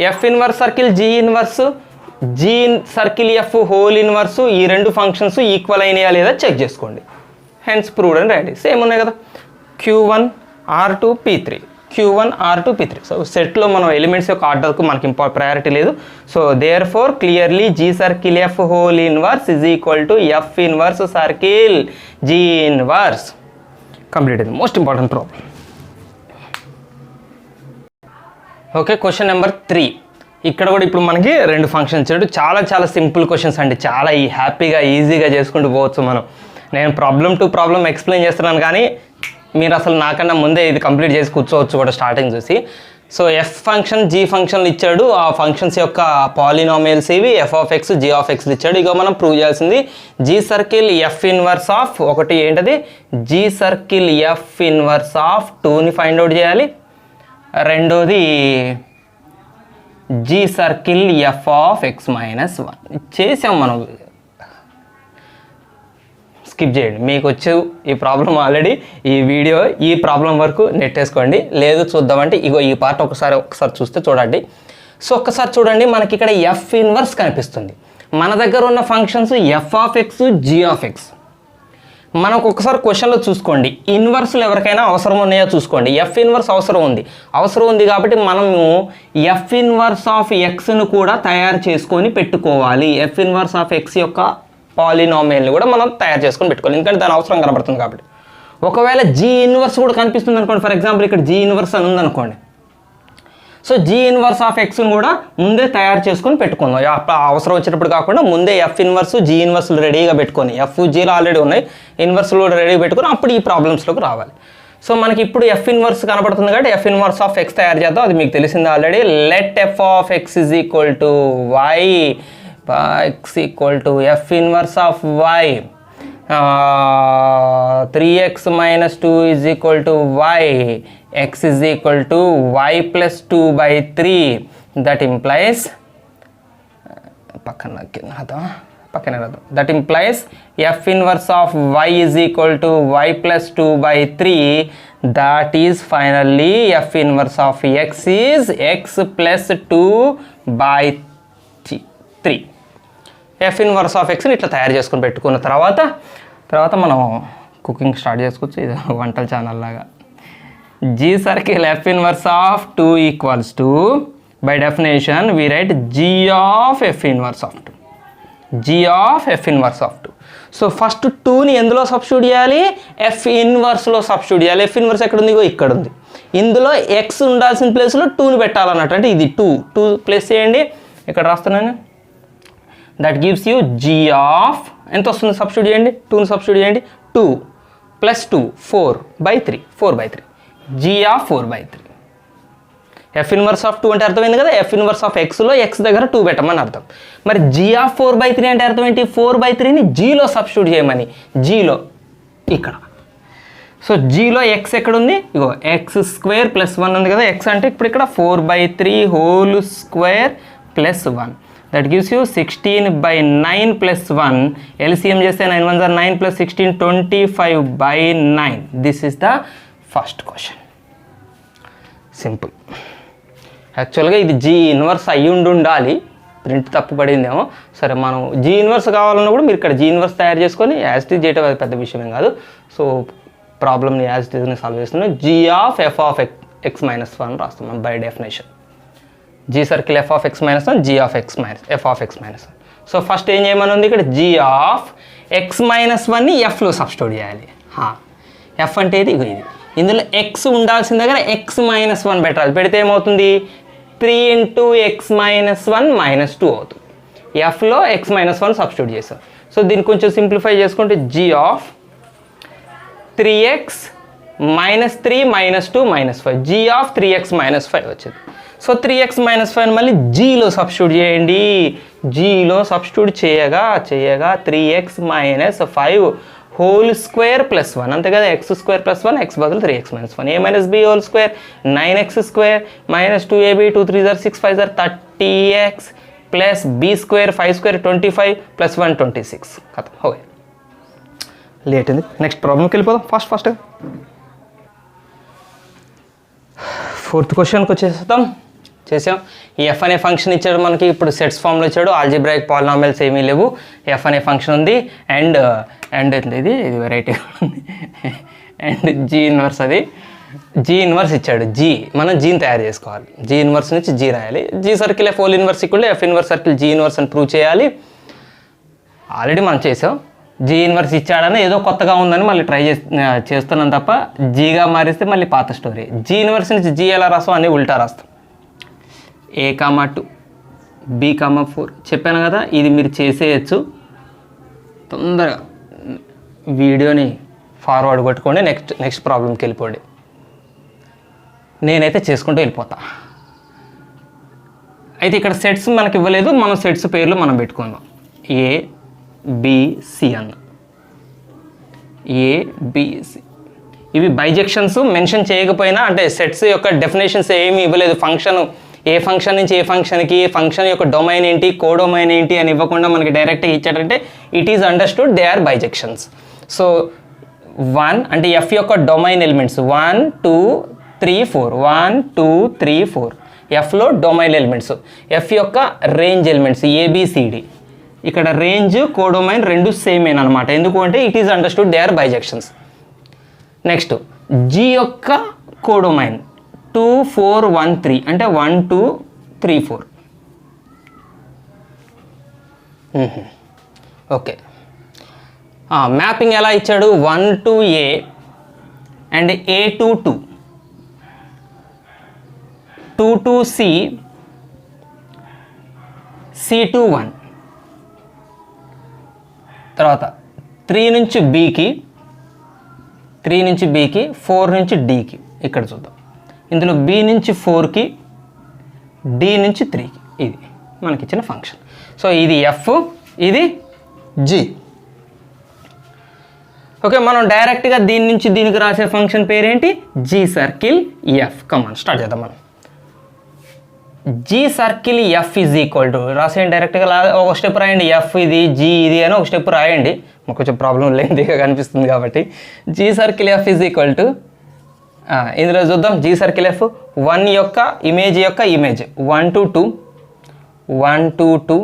F inverse circle g inverse g circle f whole inverse ఈ రెండు ఫంక్షన్స్ ఈక్వల్ అయినాయా లేదా చెక్ చేసుకోండి. హెన్స్ ప్రూవ్డ్ అని రాయండి. సేమ్ ఉన్నాయి కదా, Q1 R2 P3 Q1 R2 P3. So సెట్లో మనం ఎలిమెంట్స్ యొక్క ఆర్డర్కు మనకి ప్రయారిటీ లేదు. So therefore clearly g circle f whole inverse is equal to f inverse circle g inverse. Complete అయింది. Most important problem. Okay, question number 3. ఇక్కడ కూడా ఇప్పుడు మనకి రెండు ఫంక్షన్స్ ఇచ్చాడు. చాలా చాలా సింపుల్ క్వశ్చన్స్ అండి, చాలా హ్యాపీగా ఈజీగా చేసుకుంటూ పోవచ్చు మనం. నేను ప్రాబ్లం టు ప్రాబ్లం ఎక్స్ప్లెయిన్ చేస్తున్నాను, కానీ మీరు అసలు నాకన్నా ముందే ఇది కంప్లీట్ చేసి కూర్చోవచ్చు కూడా స్టార్టింగ్ చూసి. సో ఎఫ్ ఫంక్షన్ జీ ఫంక్షన్లు ఇచ్చాడు, ఆ ఫంక్షన్స్ యొక్క పాలినామియల్స్ ఇవి f of x g of x ఇచ్చాడు. ఇక మనం ప్రూవ్ చేయాల్సింది g circle f inverse of ఒకటి ఏంటది, g circle f inverse of 2ని ఫైండ్ అవుట్ చేయాలి. రెండోది g circle f of x minus 1 చేసాం మనం. స్కిప్ చేయండి, మీకు వచ్చు ఈ ప్రాబ్లం ఆల్రెడీ. ఈ వీడియో ఈ ప్రాబ్లం వరకు నెట్టేసుకోండి, లేదు చూద్దామంటే ఇగో ఈ పార్ట్ ఒకసారి చూస్తే చూడండి. సో ఒక్కసారి చూడండి, మనకి ఇక్కడ ఎఫ్ ఇన్వర్స్ కనిపిస్తుంది. మన దగ్గర ఉన్న functions f of x g of x. మనకు ఒకసారి క్వశ్చన్లో చూసుకోండి, ఇన్వర్స్లు ఎవరికైనా అవసరం ఉన్నాయో చూసుకోండి. ఎఫ్ ఇన్వర్స్ అవసరం ఉంది కాబట్టి మనము ఎఫ్ ఇన్వర్స్ ఆఫ్ ఎక్స్ను కూడా తయారు చేసుకొని పెట్టుకోవాలి. ఎఫ్ ఇన్వర్స్ ఆఫ్ ఎక్స్ యొక్క పాలినామియల్ని కూడా మనం తయారు చేసుకొని పెట్టుకోవాలి, ఎందుకంటే దాని అవసరం కనబడుతుంది కాబట్టి. ఒకవేళ జీ ఇన్వర్స్ కూడా కనిపిస్తుంది అనుకోండి, ఫర్ ఎగ్జాంపుల్ ఇక్కడ జీ ఇన్వర్స్ అని ఉందనుకోండి. సో జీ ఇన్వర్స్ ఆఫ్ ఎక్స్ని కూడా ముందే తయారు చేసుకొని పెట్టుకుందాం. అవసరం వచ్చినప్పుడు కాకుండా ముందే ఎఫ్ ఇన్వర్స్ జీ ఇన్వర్స్లు రెడీగా పెట్టుకొని, ఎఫ్ జీలు ఆల్రెడీ ఉన్నాయి, ఇన్వర్స్లు కూడా రెడీగా పెట్టుకొని అప్పుడు ఈ ప్రాబ్లమ్స్లోకి రావాలి. సో మనకి ఇప్పుడు ఎఫ్ ఇన్వర్స్ కనబడుతుంది కాబట్టి ఎఫ్ ఇన్వర్స్ ఆఫ్ ఎక్స్ తయారు చేద్దాం. అది మీకు తెలిసింది already. Let f of x is equal to y, x equal to f inverse of y, 3x minus 2 is equal to y, x is equal to y plus 2 by 3. That implies that implies f inverse of y is equal to y plus 2 by 3. That is finally f inverse of x is x plus 2 by 3. F inverse of ఎక్స్ని ఇట్లా తయారు చేసుకొని పెట్టుకున్న తర్వాత మనం cooking start చేసుకోవచ్చు. ఇది వంటల ఛానల్ లాగా. G circle f inverse of 2 equals to, by definition we write g of f inverse of 2. G of f inverse of 2. So first 2ని ఎందులో సబ్స్టిట్యూట్ చేయాలి, ఎఫ్ ఇన్వర్స్లో సబ్స్టిట్యూట్ చేయాలి. ఎఫ్ ఇన్వర్స్ ఎక్కడ ఉంది, ఇక్కడ ఉంది. ఇందులో ఎక్స్ ఉండాల్సిన ప్లేస్లో 2ని పెట్టాలన్నట్టు. అంటే ఇది 2 ప్లేస్ చేయండి, ఇక్కడ రాస్తున్నాను. That gives you g of ఎంత వస్తుంది, సబ్స్టిట్యూట్ చేయండి, 2ని సబ్స్టిట్యూట్ చేయండి. 2 + 2 4/3 g of 4/3. F inverse of 2 అంటే అర్థమైంది కదా, ఎఫ్ ఇన్వర్స్ ఆఫ్ ఎక్స్లో ఎక్స్ దగ్గర 2 పెట్టమని అర్థం. మరి జీ ఆఫ్ 4/3 అంటే అర్థం ఏంటి, 4/3ని జీలో సబ్స్టిట్యూట్ చేయమని. జీలో ఇక్కడ, సో జీలో ఎక్స్ ఎక్కడుంది, ఇగో x² + 1 ఉంది కదా. ఎక్స్ అంటే ఇప్పుడు ఇక్కడ 4/3 whole square + 1. That gives you 16/9 + 1. LCM చేస్తే 9 1 are 9 + 16 25/9. This is the first question. Simple. యాక్చువల్గా ఇది జీ ఇన్వర్స్ అయ్యి ఉండాలి, ప్రింట్ తప్పు పడిందేమో. సరే, మనం జీ ఇన్వర్స్ కావాలన్నా కూడా మీరు ఇక్కడ జీ ఇన్వర్స్ తయారు చేసుకొని యాజ్ ఇట్ ఈజ్ చేయటం అది పెద్ద విషయమేం కాదు. సో ప్రాబ్లమ్ని యాజ్ ఇట్ ఈజ్ని సాల్వ్ చేస్తున్నాం. G of f of x minus 1 రాస్తున్నాం by definition. G circle f of x minus 1 g of x minus f of x minus 1. So first ఏం చేయమని ఉంది ఇక్కడ, జీ ఆఫ్ ఎక్స్ మైనస్ 1ని ఎఫ్లో substitute చేయాలి. F అంటే ఇది, ఇందులో ఎక్స్ ఉండాల్సిన దగ్గర ఎక్స్ మైనస్ 1 పెట్టాలి. పెడితే ఏమవుతుంది, 3 × x మైనస్ 1 మైనస్ 2 అవుతుంది. ఎఫ్లో ఎక్స్ మైనస్ 1 సబ్స్టిట్యూట్ చేస్తాం. సో దీన్ని కొంచెం సింప్లిఫై చేసుకుంటే G of 3x - 3 - 2 - 5 G of 3x - 5 వచ్చింది. సో 3x - 5 మళ్ళీ జీలో సబ్స్టిట్యూట్ చేయండి. జీలో సబ్స్టిట్యూట్ చేయగా 3x - 5 హోల్ స్క్వేర్ + 1 అంతే కదా. x² + 1 x బదులు 3x - 1 a - b whole square 9x² - 2ab 2 3 are 6 5 are 30x + b² 5² 25 + 1 26. కదా, ఓకే, లేట్ ఉంది. నెక్స్ట్ ప్రాబ్లంకి వెళ్ళిపోదాం ఫాస్ట్గా. 4th క్వశ్చన్కి వచ్చేస్తాం. చేసాం. ఈ ఎఫ్ అనే ఫంక్షన్ ఇచ్చాడు మనకి, ఇప్పుడు సెట్స్ ఫామ్లో ఇచ్చాడు. ఆల్జీబ్రాయిక్ పాలినామియల్స్ ఏమీ లేవు, ఎఫ్ అనే ఫంక్షన్ ఉంది. అండ్ ఇది వెరైటీగా ఉంది. అండ్ జీ ఇన్వర్స్, అది జీ ఇన్వర్స్ ఇచ్చాడు. జీ మనం జీని తయారు చేసుకోవాలి, జీ ఇన్వర్స్ నుంచి జీ రాయాలి. G circle f whole inverse equal f inverse circle g inverse అని ప్రూవ్ చేయాలి. ఆల్రెడీ మనం చేసాం. జీ ఇన్వర్స్ ఇచ్చాడని ఏదో కొత్తగా ఉందని మళ్ళీ ట్రై చేస్తున్నాం తప్ప జీగా మారిస్తే మళ్ళీ పాత స్టోరీ. జీ ఇన్వర్స్ నుంచి జీ ఎలా రాస్తాం అని ఉల్టా రాస్తాం. A,2 B,4 చెప్పాను కదా, ఇది మీరు చేసేయచ్చు. తొందరగా వీడియోని ఫార్వర్డ్ కొట్టుకోండి, నెక్స్ట్ ప్రాబ్లంకి వెళ్ళిపోండి. నేనైతే చేసుకుంటూ వెళ్ళిపోతా. అయితే ఇక్కడ సెట్స్ మనకి ఇవ్వలేదు, మనం సెట్స్ పేర్లు మనం పెట్టుకుందాం. ABC అన్న, ABC. ఇవి బైజెక్షన్స్ మెన్షన్ చేయకపోయినా, అంటే సెట్స్ యొక్క డెఫినేషన్స్ ఏమీ ఇవ్వలేదు. ఫంక్షన్ ఏ ఫంక్షన్ నుంచి ఏ ఫంక్షన్కి, ఫంక్షన్ యొక్క డొమైన్ ఏంటి, కోడొమైన్ ఏంటి అని ఇవ్వకుండా మనకి డైరెక్ట్గా ఇచ్చాడంటే it is understood they are bijections. So 1 అంటే ఎఫ్ యొక్క డొమైన్ ఎలిమెంట్స్ 1 2 3 4 1 2 3 4 ఎఫ్లో డొమైన్ ఎలిమెంట్స్, ఎఫ్ యొక్క రేంజ్ ఎలిమెంట్స్ ABCD. ఇక్కడ రేంజ్ కోడొమైన్ రెండు సేమేన్ అనమాట. ఎందుకు అంటే it is understood they are bijections. Next g యొక్క కోడొమైన్ 2 4 1 3 అంటే 1 2 3 4. ఓకే, మ్యాపింగ్ ఎలా ఇచ్చాడు? 1 to A and A to 2, 2 to C, C to 1. తర్వాత 3 నుంచి Bకి, 3 నుంచి Bకి, 4 నుంచి Dకి. ఇక్కడ చూద్దాం, ఇందులో B నుంచి 4కి, D నుంచి 3కి. ఇది మనకిచ్చిన ఫంక్షన్. సో ఇది ఎఫ్, ఇది జీ. ఓకే, మనం డైరెక్ట్గా దీని నుంచి దీనికి రాసే ఫంక్షన్ పేరేంటి? G circle F. Come on start చేద్దాం మనం. G circle f is equal to రాసేయండి డైరెక్ట్గా. ఒక స్టెప్ రాయండి, ఎఫ్ ఇది జీ ఇది అని ఒక స్టెప్ రాయండి. మాకు కొంచెం ప్రాబ్లం లెంతీగా కనిపిస్తుంది కాబట్టి. G circle f is equal to, ఇందులో చూద్దాం. జీ సర్కిల్ ఎఫ్ 1 యొక్క ఇమేజ్ 1 to 2, 1 to 2.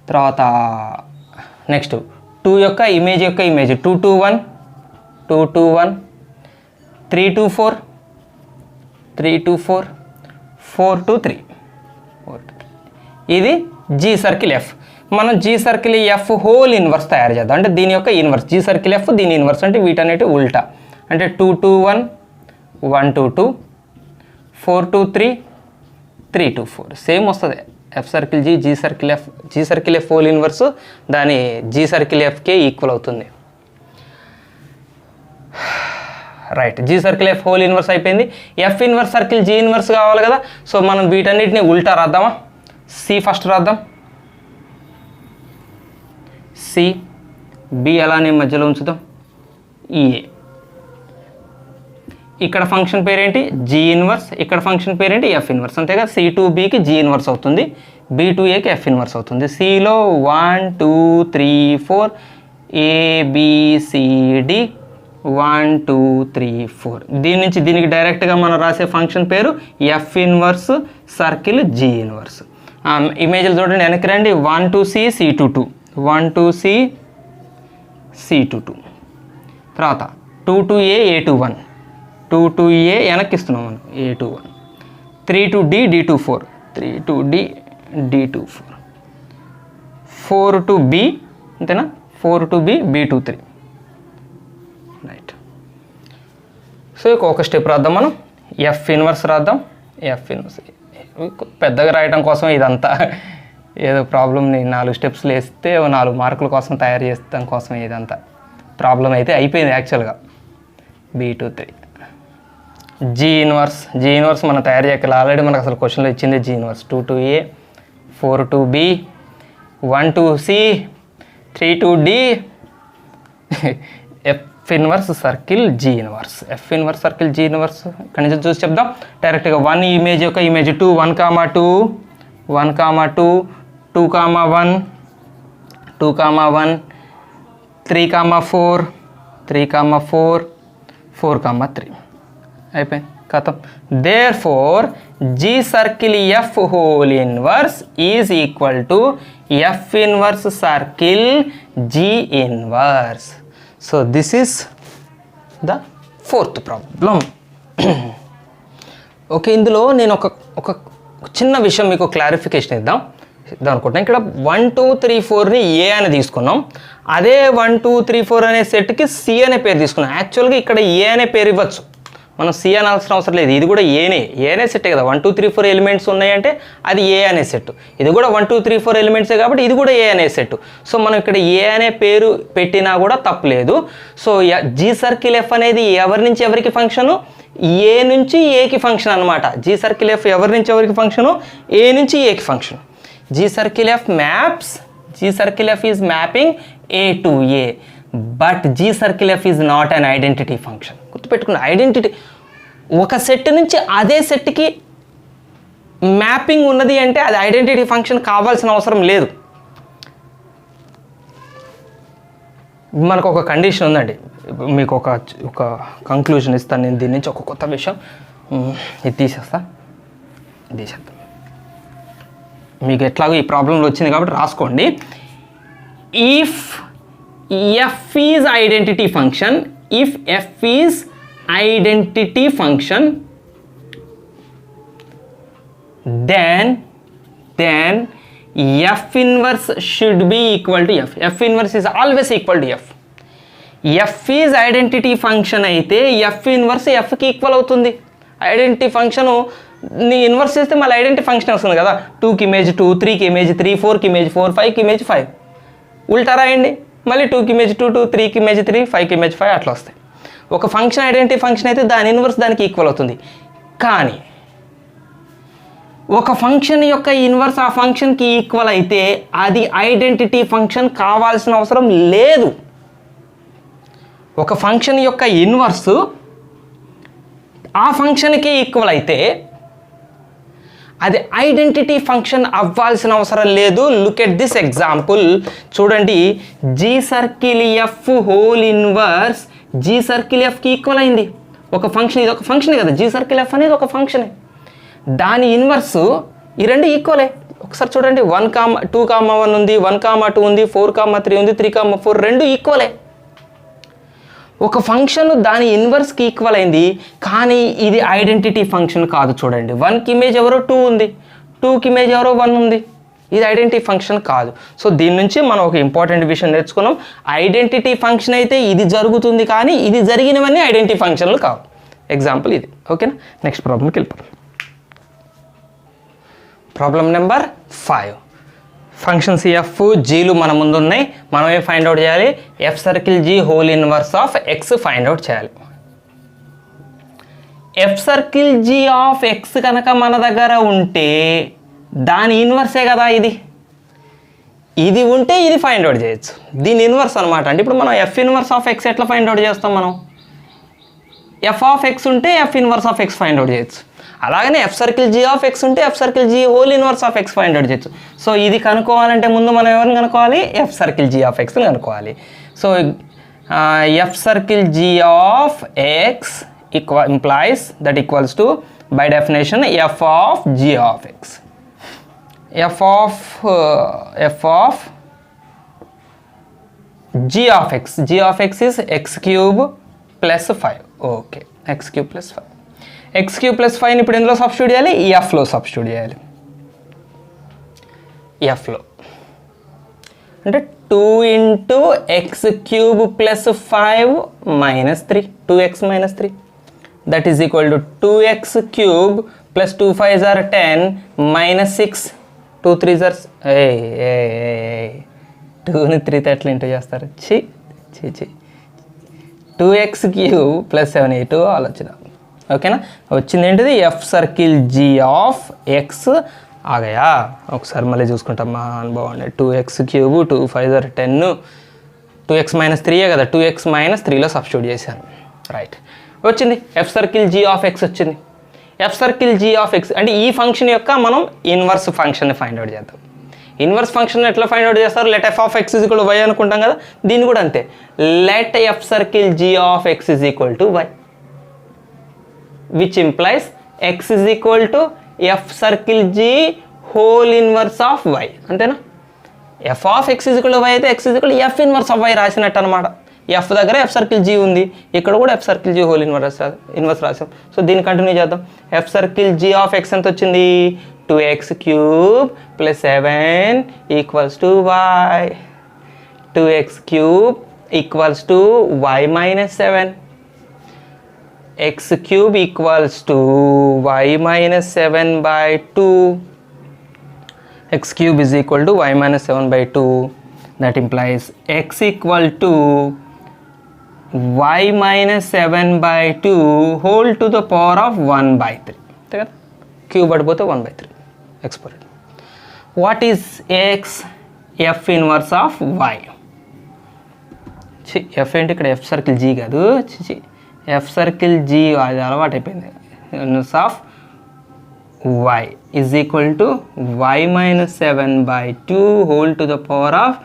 తర్వాత నెక్స్ట్ 2 యొక్క image 2 to 1, 2 to 1, 3 to 4, 3 to 4, 4 to 3. ఇది జీ సర్కిల్ ఎఫ్. మనం g circle f whole inverse తయారు చేద్దాం. అంటే దీని యొక్క ఇన్వర్స్, జీ సర్కిల్ ఎఫ్ దీని ఇన్వర్స్ అంటే వీటన్నిటి ఉల్టా. అంటే 2 to 1, 1 to 2, 4 to 3, 3 to 4. Same వస్తుంది. F circle g, g circle f whole inverse దాని జీ సర్కిల్ ఎఫ్కే ఈక్వల్ అవుతుంది. Right, g circle f whole inverse అయిపోయింది. F inverse circle g inverse కావాలి కదా. సో మనం వీటన్నిటిని ఉల్టా రాద్దామా? సి ఫస్ట్ రాద్దాం. సి, బి అలానే మధ్యలో ఉంచుదాం. ఏ, ఇక్కడ ఫంక్షన్ పేరేంటి? G inverse. ఇక్కడ ఫంక్షన్ పేరేంటి? F inverse. అంతేగా, సి టు బికి జీ ఇన్వర్స్ అవుతుంది, బి టు ఏకి ఎఫ్ ఇన్వర్స్ అవుతుంది. సిలో 1 2 3 4 ABCD 1 2 3 4. దీని నుంచి దీనికి డైరెక్ట్గా మనం రాసే ఫంక్షన్ పేరు f inverse circle g inverse. ఇమేజ్లు చూడండి, వెనక్కి రండి. 1 to C, C to 2, 1 to C, C to 2. తర్వాత 2 to A, A to 1, 2 to A వెనక్కి ఇస్తున్నాం మనం, A to 1, 3 to D, D to 4, 3 to D, D to 4, 4 to B, అంతేనా? 4 to B, B to 3. Right. So ఒక step రాద్దాం మనం. F inverse రాద్దాం. F inverse పెద్దగా రాయడం కోసం ఇదంతా ఏదో ప్రాబ్లమ్ని 4 స్టెప్స్లు వేస్తే 4 మార్కుల కోసం తయారు చేస్తాం కోసం ఇదంతా ప్రాబ్లం అయితే అయిపోయింది యాక్చువల్గా. B to 3 జీ ఇన్వర్స్ మనం తయారు చేయగల. ఆల్రెడీ మనకు అసలు క్వశ్చన్లో ఇచ్చింది G inverse. 2 to A, 4 to B, 1 to C, 3 to D. F inverse circle g inverse. F inverse circle g inverse ఇక్కడ నుంచి చూసి చెప్దాం డైరెక్ట్గా. 1 ఇమేజ్ 2, 1, 2, 1, 2, 2, 1, 2, 1, 3, 4, 3, 4, 4, 3 అయిపోయింది. ఖతం. Therefore g circle f whole inverse is equal to f inverse circle g inverse. So this is the fourth problem. Okay, ఇందులో నేను ఒక చిన్న విషయం మీకు క్లారిఫికేషన్ ఇద్దాం అనుకుంటున్నాను. ఇక్కడ 1 2 3 4ని ఏ అని తీసుకున్నాం. అదే 1 2 3 4 అనే సెట్కి సి అనే పేరు తీసుకున్నాం. యాక్చువల్గా ఇక్కడ ఏ అనే పేరు ఇవ్వచ్చు, మనం సి అనాల్సిన అవసరం లేదు. ఇది కూడా ఏనే సెట్టే కదా. 1 2 3 4 ఎలిమెంట్స్ ఉన్నాయంటే అది ఏ అనే సెట్. ఇది కూడా 1 2 3 4 ఎలిమెంట్సే కాబట్టి ఇది కూడా ఏ అనే సెట్. సో మనం ఇక్కడ ఏ అనే పేరు పెట్టినా కూడా తప్పలేదు. సో జీ సర్కిల్ ఎఫ్ అనేది ఎవరి నుంచి ఎవరికి ఫంక్షను, ఏ నుంచి ఏకి ఫంక్షన్ అనమాట. జీ సర్కిల్ ఎఫ్ ఎవరి నుంచి ఎవరికి ఫంక్షను, ఏ నుంచి ఏకి function. G circle F maps, G circle F is mapping A to A, but G circle F is not an identity function. గుర్తుపెట్టుకున్న ఐడెంటిటీ ఒక సెట్ నుంచి అదే సెట్కి మ్యాపింగ్ ఉన్నది అంటే అది ఐడెంటిటీ ఫంక్షన్ కావాల్సిన అవసరం లేదు. మనకు ఒక కండిషన్ ఉందండి, మీకు ఒక కంక్లూజన్ ఇస్తాను నేను దీని నుంచి. ఒక కొత్త విషయం ఇది తీసేస్తాను. మీకు ఎట్లాగో ఈ ప్రాబ్లంలో వచ్చింది కాబట్టి రాసుకోండి. If f is identity function, if f is identity function, then f inverse should be equal to f. F inverse is always equal to f. F is identity function అయితే ఎఫ్ ఇన్వర్స్ ఎఫ్కి equal అవుతుంది. Identity function నీ inverse చేస్తే మళ్ళీ identity function వస్తుంది కదా. 2కి image 2, 3కి ఇమేజ్ 3, 4కి ఇమేజ్ 4, 5కి ఇమేజ్ 5. ఉల్టా రాయండి, మళ్ళీ 2కి ఇమేజ్ 2, 3కి ఇమేజ్ 3, 5కి ఇమేజ్ 5 అట్లా వస్తాయి. ఒక ఫంక్షన్ ఐడెంటిటీ ఫంక్షన్ అయితే దాని ఇన్వర్స్ దానికి ఈక్వల్ అవుతుంది. కానీ ఒక ఫంక్షన్ యొక్క ఇన్వర్స్ ఆ ఫంక్షన్కి ఈక్వల్ అయితే అది ఐడెంటిటీ ఫంక్షన్ కావాల్సిన అవసరం లేదు. ఒక ఫంక్షన్ యొక్క ఇన్వర్సు ఆ ఫంక్షన్కి ఈక్వల్ అయితే అది ఐడెంటిటీ ఫంక్షన్ అవ్వాల్సిన అవసరం లేదు. లుక్ ఎట్ దిస్ ఎగ్జాంపుల్, చూడండి. G circle f whole inverse g circle ఎఫ్కి ఈక్వల్ అయింది. ఒక ఫంక్షన్, ఇది ఒక ఫంక్షన్ కదా. జీ సర్కిల్ ఎఫ్ అనేది ఒక ఫంక్షనే. దాని ఇన్వర్సు ఈ రెండు ఈక్వలే. ఒకసారి చూడండి, 2,1 ఉంది, 1,2 ఉంది, 4,3 ఉంది, 3,4 రెండు ఈక్వలే. ఒక ఫంక్షన్ దాని ఇన్వర్స్కి ఈక్వల్ అయింది, కానీ ఇది ఐడెంటిటీ ఫంక్షన్ కాదు. చూడండి, 1కి ఇమేజ్ ఎవరో 2 ఉంది, 2కి ఇమేజ్ ఎవరో 1 ఉంది. ఇది ఐడెంటిటీ ఫంక్షన్ కాదు. సో దీని నుంచి మనం ఒక ఇంపార్టెంట్ విషయం నేర్చుకున్నాం. ఐడెంటిటీ ఫంక్షన్ అయితే ఇది జరుగుతుంది, కానీ ఇది జరిగినవన్నీ ఐడెంటిటీ ఫంక్షన్లు కావు. ఎగ్జాంపుల్ ఇది. ఓకేనా, నెక్స్ట్ ప్రాబ్లంకి వెళ్ళిపోతాం. Problem number 5. ఫంక్షన్స్ ఎఫ్ జీలు మన ముందు ఉన్నాయి. మనం ఏం ఫైండ్ అవుట్ చేయాలి? F circle g whole inverse of x find out చేయాలి. F circle g of x కనుక మన దగ్గర ఉంటే దాని ఇన్వర్సే కదా ఇది. ఇది ఉంటే ఇది ఫైండ్ అవుట్ చేయొచ్చు. దీని ఇన్వర్స్ అనమాట. అంటే ఇప్పుడు మనం ఎఫ్ ఇన్వర్స్ ఆఫ్ ఎక్స్ ఎట్లా ఫైండ్ అవుట్ చేస్తాం? మనం ఎఫ్ ఆఫ్ ఎక్స్ ఉంటే f inverse of x find out చేయొచ్చు. అలాగనే f circle g of x ఉంటే f circle g whole inverse of x find out చేయొచ్చు. సో ఇది కనుక్కోవాలంటే ముందు మనం ఎవరిని కనుక్కోవాలి? ఎఫ్ సర్కిల్ జీ ఆఫ్ ఎక్స్ని కనుక్కోవాలి. So f circle g of x implies that equals to, by definition, f of g of x. f of g of x. g of x is x cube plus 5. Okay, x cube plus 5. x cube plus 5 ని ఇప్పుడు ఎందులో substitute చేయాలి? f లో substitute చేయాలి. f లో అంటే 2 into x cube plus 5 minus 3. 2x minus 3. That is equal to 2x cube plus 2 5s are 10 minus 6. 2 3s are 2 ని 3 తో ఎట్లా ఇంటూ చేస్తారు? 2x cube plus 7 8 ఆలోచన. ఓకేనా, వచ్చింది ఏంటిది? F circle g of x ఆగయా. ఒకసారి మళ్ళీ చూసుకుంటాం. మా బాగుండే 2x cube 2 5s are 10 2x minus 3 కదా. 2x minus 3లో సబ్స్టిట్యూట్ చేశాను. రైట్, వచ్చింది f circle g of x వచ్చింది. F circle g of x అంటే ఈ ఫంక్షన్ యొక్క మనం ఇన్వర్స్ ఫంక్షన్ని ఫైండ్ అవుట్ చేద్దాం. ఇన్వర్స్ ఫంక్షన్ ఎట్లా ఫైండ్ అవుట్ చేస్తారు? Let f of x is equal to y అనుకుంటాం కదా. దీన్ని కూడా అంతే. Let f circle g of x is equal to y. Which implies x is equal to f circle g whole inverse of y. అంతేనా? F of x is equal to y అయితే x is equal to f inverse of y రాసినట్టు అనమాట. F దగ్గర F circle G ఉంది, ఇక్కడ కూడా f circle g whole inverse రాసాం. So దీన్ని కంటిన్యూ చేద్దాం. F circle g of x ఎంత వచ్చింది? 2x cube plus 7 equals to y. 2x cube equals to y minus 7. x cube equals to y minus 7 by 2. x cube is equal to y minus 7 by 2. That implies x equal to y minus 7 by 2 whole to the power of 1 by 3. అంతే కదా? Cube పడిపోతే 1 by 3 export. What is x? F inverse of y. F ఏంటి ఇక్కడ? F circle G కాదు, F circle G అది అలవాటు అయిపోయింది. Inverse of y is equal to y minus 7 by 2 whole to the power of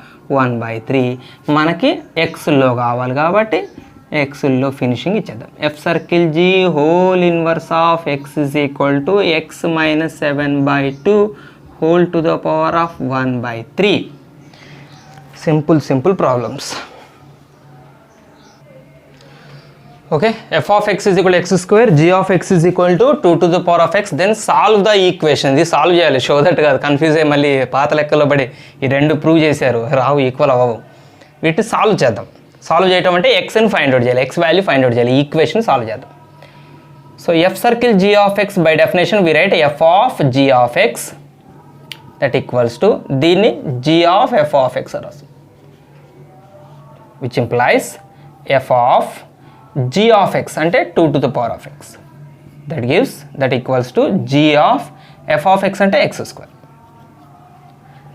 1 by 3. మనకి ఎక్స్లో కావాలి కాబట్టి ఎక్స్లో ఫినిషింగ్ ఇచ్చేద్దాం. F circle g whole inverse of x is equal to x minus 7 by 2 whole to the power of 1 by 3. Simple problems. Okay, f of x is equal x square, g of x is equal to 2 to the power of x. Then solve the equation. ఇది solve చేయాలి, show that కాదు. Confuse అయ్యి మళ్ళీ పాత లెక్కలో పడి ఈ రెండు ప్రూవ్ చేశారు, రావు, ఈక్వల్ అవ్వవు. వీటిని సాల్వ్ చేద్దాం. సాల్వ్ చేయడం అంటే ఎక్స్ని ఫైండ్ అవుట్ చేయాలి, ఎక్స్ వాల్యూ ఫైండ్ అవుట్ చేయాలి. ఈక్వేషన్ సాల్వ్ చేద్దాం. So f circle g of x by definition we write f of g of x that equals to దీన్ని g of f of x అని రాస్తాం, which implies f of g of x అంటే 2 to the power of x. that equals to g of f of x అంటే x square.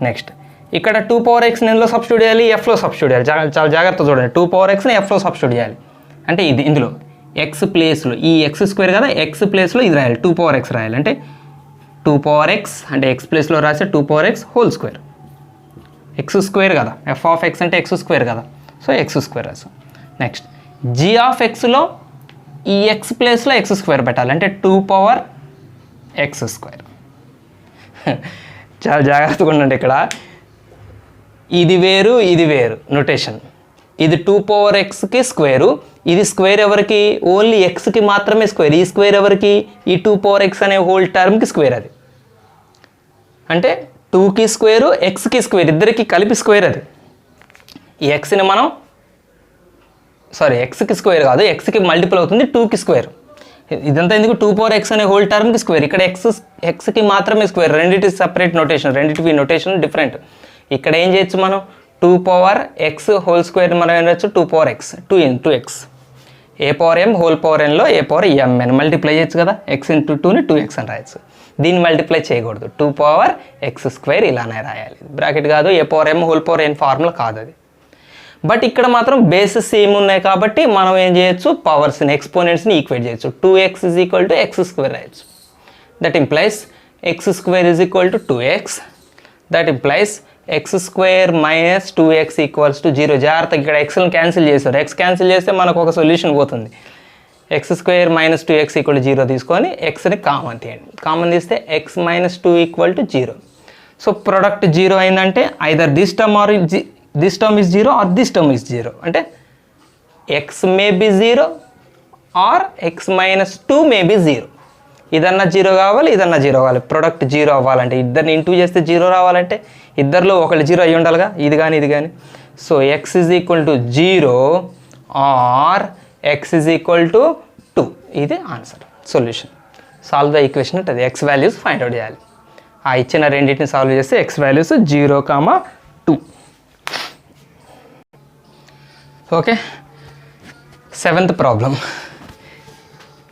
Next ఇక్కడ 2 power x ఎందులో substitute చేయాలి? f లో substitute చేయాలి. చాలా జాగ్రత్త చూడండి. 2 power x ని f లో సబ్స్టిట్యూట్ చేయాలి. అంటే ఇందులో x ప్లేస్లో ఈ x స్క్వేర్ కదా, x ప్లేస్లో ఇది రాయాలి, 2 power x రాయాలి. అంటే 2 power x అంటే x ప్లేస్లో రాస్తే 2 power x whole square. x square కదా, f of x అంటే x స్క్వేర్ కదా, సో x స్క్వేర్ రాసాం. నెక్స్ట్ g ఆఫ్ ఎక్స్లో ఈ ఎక్స్ ప్లేస్లో ఎక్స్ స్క్వేర్ పెట్టాలి, అంటే 2 power x స్క్వేర్. చాలా జాగ్రత్తగా ఉండండి. ఇక్కడ ఇది వేరు ఇది వేరు నొటేషన్. ఇది 2 power xకి స్క్వేరు, ఇది స్క్వేర్ ఎవరికి? ఓన్లీ ఎక్స్కి మాత్రమే స్క్వేర్. ఈ స్క్వేర్ ఎవరికి? ఈ 2 power x అనే హోల్ టర్మ్కి స్క్వేర్. అది అంటే 2కి స్క్వేరు ఎక్స్కి స్క్వేర్, ఇద్దరికి కలిపి స్క్వేర్. అది ఈ ఎక్స్ని మనం ఎక్స్కి స్క్వేర్ కాదు, ఎక్స్కి మల్టిపుల్ అవుతుంది, 2కి స్క్వేర్. ఇదంతా ఎందుకు? 2 power x అనే హోల్ టర్మ్కి స్క్వేర్. ఇక్కడ ఎక్స్కి మాత్రమే స్క్వేర్. రెండింటి సపరేట్ నొటేషన్, రెండింటివి నొటేషన్ డిఫరెంట్. ఇక్కడ ఏం చేయొచ్చు మనం? 2 power x హోల్ స్క్వేర్ మనం ఏం చేయొచ్చు? 2 power x 2x. ఏ పవర్ m హోల్ పవర్ nలో ఏ పవర్ mn మల్టిప్లై చేయొచ్చు కదా. x ఇంటూ 2ని 2x అని రాయొచ్చు. దీన్ని మల్టిప్లై చేయకూడదు, 2 power x స్క్వేర్ ఇలానే రాయాలి. బ్రాకెట్ కాదు, a power m whole power n formula కాదు అది. బట్ ఇక్కడ మాత్రం బేసెస్ సేమ్ ఉన్నాయి కాబట్టి మనం ఏం చేయొచ్చు? పవర్స్ని, ఎక్స్పోనెంట్స్ని ఈక్వేట్ చేయొచ్చు. 2x is equal to x square రాయొచ్చు. That implies x square is equal to 2x. That implies x square minus 2x equals to 0. జాగ్రత్తగా ఇక్కడ ఎక్స్ని క్యాన్సిల్ చేశారు. ఎక్స్ క్యాన్సిల్ చేస్తే మనకు ఒక సొల్యూషన్ పోతుంది. X square minus 2x equal to 0 తీసుకొని ఎక్స్ని కామన్ తీయండి. కామన్ తీస్తే x minus 2 equal to 0. So product 0 అయిందంటే either this term or this term is 0 or this term is 0. అంటే x may be 0 or x minus 2 may be 0. ఇదన్నా 0 కావాలి, ఇదన్నా 0 కావాలి. ప్రొడక్ట్ 0 అవ్వాలంటే ఇద్దరిని ఇంటూ చేస్తే 0 రావాలంటే ఇద్దరిలో ఒకళ్ళు 0 అయ్యి ఉండాలిగా, ఇది కానీ ఇది కానీ. So x is equal to 0 or x is equal to 2. ఇది answer, solution. Solve the equation అంటే అది x వాల్యూస్ ఫైండ్ అవుట్ చేయాలి. ఆ ఇచ్చిన రెండింటిని సాల్వ్ చేస్తే x values 0,2. Okay, 7th problem.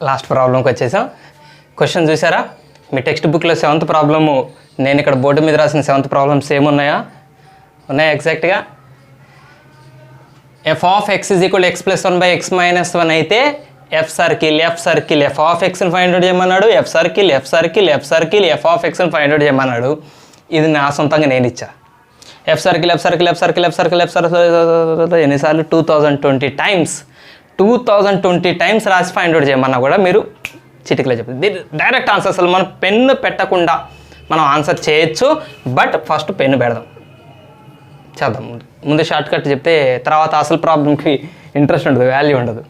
Last ప్రాబ్లంకి వచ్చేసాం. క్వశ్చన్ చూసారా? మీ టెక్స్ట్ బుక్లో 7th ప్రాబ్లము, నేను ఇక్కడ బోర్డు మీద రాసిన 7th ప్రాబ్లమ్ సేమ్ ఉన్నాయా? ఎగ్జాక్ట్గా. F of x is equal x plus 1 by x minus 1 అయితే ఎఫ్ సర్కిల్ ఎఫ్ ఆఫ్ ఎక్స్ని ఫైండ్ అవుట్ చేయమన్నాడు. ఎఫ్ సర్కిల్ ఎఫ్ ఆఫ్ ఎక్స్ని ఫైండ్ అవుట్ చేయమన్నాడు. ఇది నా సొంతంగా నేను ఇచ్చా. ఎఫ్ సర్కిల్ ఎన్నిసార్లు? 2020 టైమ్స్ రాసి ఫైండ్ అవుట్ చేయమన్నా కూడా మీరు చిటికలో చెప్తుంది. దీని డైరెక్ట్ ఆన్సర్, అసలు మనం పెన్ను పెట్టకుండా మనం ఆన్సర్ చేయొచ్చు, బట్ ఫస్ట్ పెన్ను పెడదాం, చేద్దాం. ముందు షార్ట్ కట్ చెప్తే తర్వాత అసలు ప్రాబ్లంకి ఇంట్రెస్ట్ ఉండదు, వాల్యూ ఉండదు.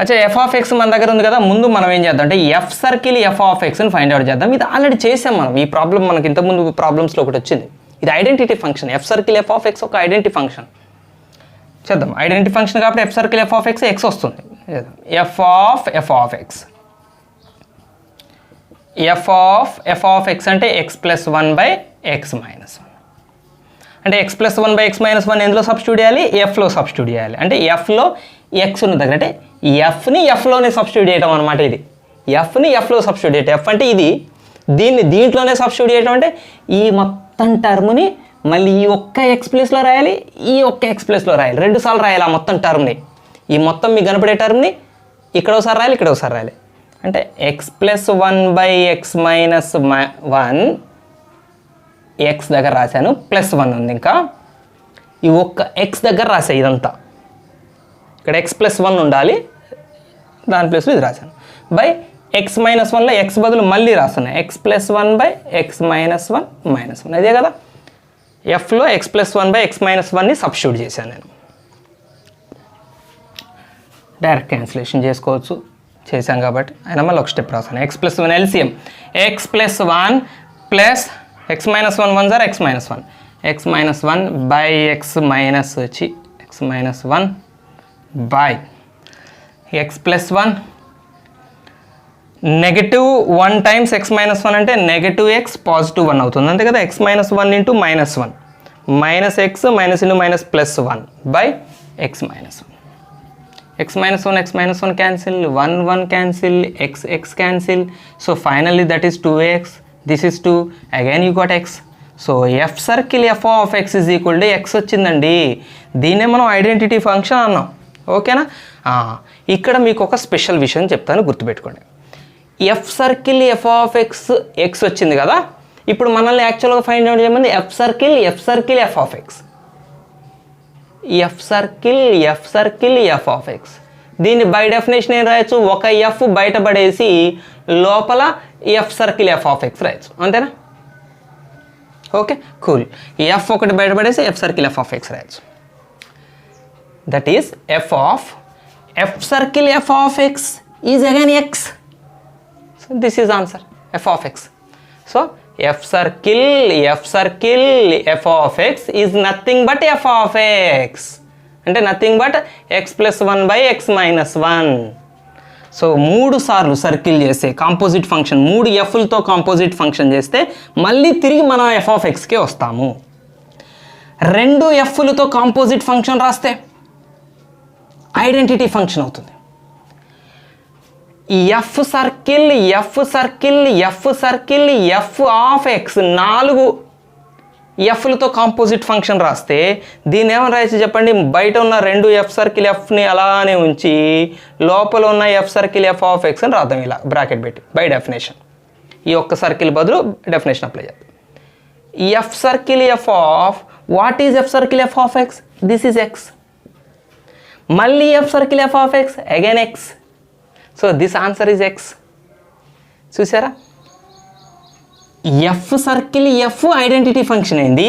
అచ్చా, ఎఫ్ ఆఫ్ ఎక్స్ మన దగ్గర ఉంది కదా, ముందు మనం ఏం చేద్దాం అంటే ఎఫ్ సర్కిల్ ఎఫ్ ఆఫ్ ఎక్స్ని ఫైండ్ అవుట్ చేద్దాం. ఇది ఆల్రెడీ చేసాం మనం, ఈ ప్రాబ్లం మనకి ఇంతకుముందు ప్రాబ్లమ్స్లో ఒకటి వచ్చింది. ఇది identity function. F circle f of x ఒక ఐడెంటిటీ ఫంక్షన్. చేద్దాం, ఐడెంటిటీ ఫంక్షన్ కాబట్టి f circle f of x x వస్తుంది. F of x, f of x అంటే ఎక్స్ ప్లస్ 1/x-1. అంటే ఎక్స్ ప్లస్ 1/x-1 ఎందులో సబ్స్టిట్యూట్ చేయాలి? ఎఫ్లో సబ్స్టిట్యూట్ చేయాలి. అంటే ఎఫ్లో ఎక్స్ ఉన్న దగ్గర, అంటే ఎఫ్ని ఎఫ్లోనే సబ్స్టిట్యూట్ చేయడం అనమాట. ఇది ఎఫ్ని ఎఫ్లో సబ్స్టిట్యూట్ చేయటం. ఎఫ్ అంటే ఇది, దీన్ని దీంట్లోనే సబ్స్టిట్యూట్ చేయడం అంటే ఈ మొత్తం టర్మ్ని మళ్ళీ ఈ ఒక్క ఎక్స్ ప్లేస్లో రాయాలి, ఈ ఒక్క ఎక్స్ ప్లేస్లో రాయాలి, 2 సార్లు రాయాలి ఆ మొత్తం టర్మ్ని. ఈ మొత్తం మీకు కనపడే టర్మ్ని ఇక్కడ ఒకసారి రాయాలి, ఇక్కడ ఒకసారి రాయాలి. అంటే ఎక్స్ ప్లస్ 1/x-1 ఎక్స్ దగ్గర రాశాను, +1 ఉంది, ఇంకా ఈ ఒక్క ఎక్స్ దగ్గర రాసా. ఇదంతా ఇక్కడ ఎక్స్ ప్లస్ 1 ఉండాలి, దాని ప్లేస్లో ఇది రాశాను. బై x-1లో ఎక్స్ బదులు మళ్ళీ రాస్తున్నాయి, ఎక్స్ ప్లస్ 1/x-1 అదే కదా. ఎఫ్లో ఎక్స్ ప్లస్ 1/x-1ని సబ్స్టిట్యూట్ చేశాను నేను. డైరెక్ట్ క్యాన్సిలేషన్ చేసుకోవచ్చు, చేశాం కాబట్టి. అయినా మళ్ళీ ఒక స్టెప్ రాసాను. X plus 1 LCM, X plus 1 plus x-1 1 x minus 1 by x-1 by x plus 1 -1 times x-1 అంటే -x +1 అవుతుంది అంతే కదా. x-1 into -1 -x -into +1 by x-1. x-1 cancel, 1 cancel, x cancel, so finally that is 2x. This is 2, again you got x. So f circle f of x is equal to X వచ్చిందండి. దీన్నే మనం identity function అన్నాం, ఓకేనా. ఇక్కడ మీకు ఒక special విషయం చెప్తాను, గుర్తుపెట్టుకోండి. F circle f of x x వచ్చింది కదా, ఇప్పుడు మనల్ని యాక్చువల్గా ఫైండ్ అవుట్ చేయమంది f circle f of x. F circle f of x, దీన్ని బై డెఫినేషన్ ఏం రాయొచ్చు? ఒక ఎఫ్ బయటపడేసి లోపల f circle f of x రాయొచ్చు, అంతేనా. Okay, cool. ఎఫ్ ఒకటి బయటపడేసి f circle f of x రాయొచ్చు. That is f circle f of x is again x. So this is answer, F of x. So f circle f of x is nothing but f of x, అంటే nothing but x plus 1/x-1. So 3 సార్లు circle చేస్తే composite function, 3 ఎఫ్లతో composite function చేస్తే మళ్ళీ తిరిగి మనం f of ఎక్స్కే వస్తాము. 2 ఎఫ్లతో కాంపోజిట్ ఫంక్షన్ రాస్తే ఐడెంటిటీ ఫంక్షన్ అవుతుంది. F circle f of x 4 ఎఫ్లతో కాంపోజిట్ ఫంక్షన్ రాస్తే దీన్ని ఏమని రాయచ్చు చెప్పండి? బయట ఉన్న 2 ఎఫ్ సర్కిల్ ఎఫ్ని అలానే ఉంచి లోపల ఉన్న F circle f of x అని రాద్దాం, ఇలా బ్రాకెట్ పెట్టి బై డెఫినేషన్. ఈ ఒక్క సర్కిల్ బదులు డెఫినేషన్ అప్లై చేద్దాం. F circle f of, what is f circle f of x? This is x. మళ్ళీ f circle f of x again x. So this answer is x. చూసారా, f circle f identity function అయింది.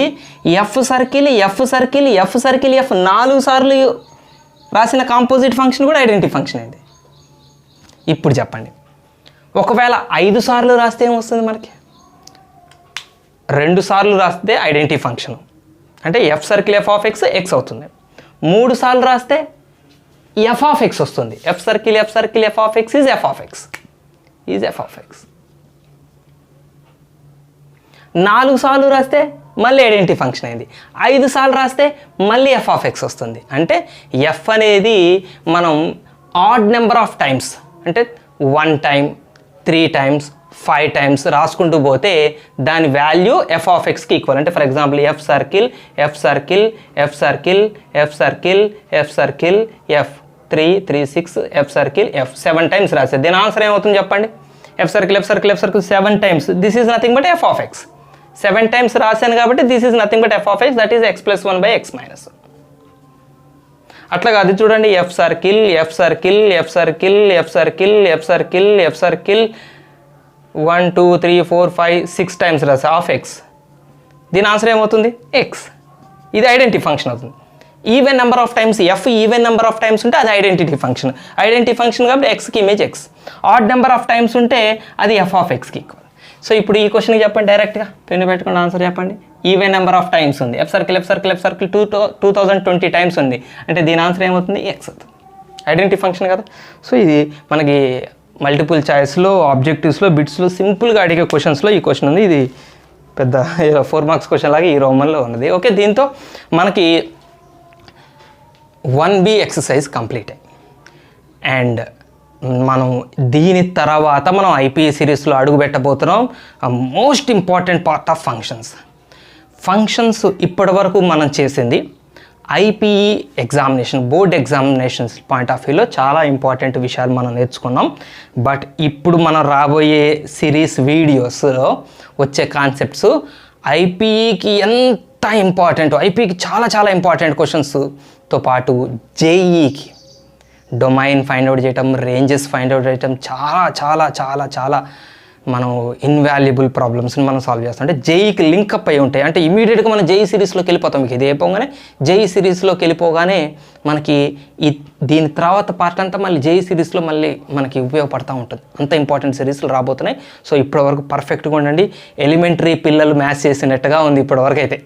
F circle 4 సార్లు రాసిన composite function కూడా identity function అయింది. ఇప్పుడు చెప్పండి, ఒకవేళ 5 సార్లు రాస్తే ఏమొస్తుంది మనకి? 2 సార్లు రాస్తే ఐడెంటిటీ ఫంక్షన్ అంటే f circle f of x X అవుతుంది. 3 సార్లు రాస్తే ఎఫ్ ఆఫ్ ఎక్స్ వస్తుంది. F circle f of x is F of x. 4 సార్లు రాస్తే మళ్ళీ ఐడెంటిటీ ఫంక్షన్ అయింది. 5 సార్లు రాస్తే మళ్ళీ ఎఫ్ ఆఫ్ ఎక్స్ వస్తుంది. అంటే ఎఫ్ అనేది మనం ఆడ్ నెంబర్ ఆఫ్ టైమ్స్, అంటే 1 టైం, 3 టైమ్స్, 5 టైమ్స్ రాసుకుంటూ పోతే దాని వాల్యూ ఎఫ్ ఆఫ్ ఎక్స్కి ఈక్వల్. అంటే for example F circle F 3 3 6 F circle F 7 times రాస్తే దీని ఆన్సర్ ఏమవుతుంది చెప్పండి? F circle 7 times, this is nothing but f of X. 7 times రాశాను కాబట్టి this is nothing but f of x, that is x + 1/x-1. అట్లా కాదు చూడండి, F circle F circle F circle F circle F circle F circle 1 2 3 4 5 6 times రాసి of x. దీని answer ఏమవుతుంది? X. ఇది identity function అవుతుంది. Even number of times f even number of times ఉంటే అది ఐడెంటిటీ ఫంక్షన్. ఐడెంటిటీ ఫంక్షన్ కాబట్టి ఎక్స్కి image x. Odd number of times ఉంటే అది ఎఫ్ ఆఫ్ ఎక్స్కి ఈక్వల్. సో ఇప్పుడు ఈ క్వశ్చన్కి చెప్పండి డైరెక్ట్గా, పెన్ను పెట్టుకుని ఆన్సర్ చెప్పండి. ఈవెన్ నెంబర్ ఆఫ్ టైమ్స్ ఉంది, ఎఫ్ సర్కిల్ 2020 టైమ్స్ ఉంది, అంటే దీని ఆన్సర్ ఏమవుతుంది? ఎక్స్ అవుతుంది. ఐడెంటిటీ ఫంక్షన్ కదా. సో ఇది మనకి మల్టిపుల్ చాయిస్లో, ఆబ్జెక్టివ్స్లో, బిట్స్లో సింపుల్గా అడిగే క్వశ్చన్స్లో ఈ క్వశ్చన్ ఉంది. ఇది పెద్ద 4 మార్క్స్ క్వశ్చన్ లాగా ఈ రోమన్లో ఉన్నది. ఓకే, దీంతో మనకి 1B ఎక్సర్సైజ్ కంప్లీట్ అయ్యి, అండ్ మనం దీని తర్వాత మనం ఐపీఏ సిరీస్లో అడుగు పెట్టబోతున్నాం. Most important part of functions ఇప్పటి వరకు మనం చేసింది IPE examination, board examinations point of వ్యూలో చాలా ఇంపార్టెంట్ విషయాలు మనం నేర్చుకున్నాం. బట్ ఇప్పుడు మనం రాబోయే సిరీస్ వీడియోస్లో వచ్చే కాన్సెప్ట్స్ ఐపీఈకి ఎంత ఇంపార్టెంట్, ఐపీఈకి చాలా చాలా ఇంపార్టెంట్ క్వశ్చన్స్తో పాటు జేఈకి డొమైన్ ఫైండ్ అవుట్ చేయటం, రేంజెస్ ఫైండ్ అవుట్ చేయటం, చాలా చాలా చాలా చాలా మనం ఇన్వాల్యుబుల్ ప్రాబ్లమ్స్ని మనం సాల్వ్ చేస్తాం. అంటే జేఈకి లింకప్ అయి ఉంటాయి. అంటే ఇమీడియట్గా మనం జేఈ సిరీస్లోకి వెళ్ళిపోతాం. మీకు ఇది అయిపోగానే జేఈ సిరీస్లోకి వెళ్ళిపోగానే మనకి దీని తర్వాత పార్ట్ అంతా మళ్ళీ జేఈ సిరీస్లో మళ్ళీ మనకి ఉపయోగపడుతూ ఉంటుంది. అంత ఇంపార్టెంట్ సిరీస్లు రాబోతున్నాయి. సో ఇప్పటివరకు పర్ఫెక్ట్గా ఉండండి. ఎలిమెంటరీ పిల్లలు మ్యాథ్స్ చేసినట్టుగా ఉంది ఇప్పటివరకు అయితే.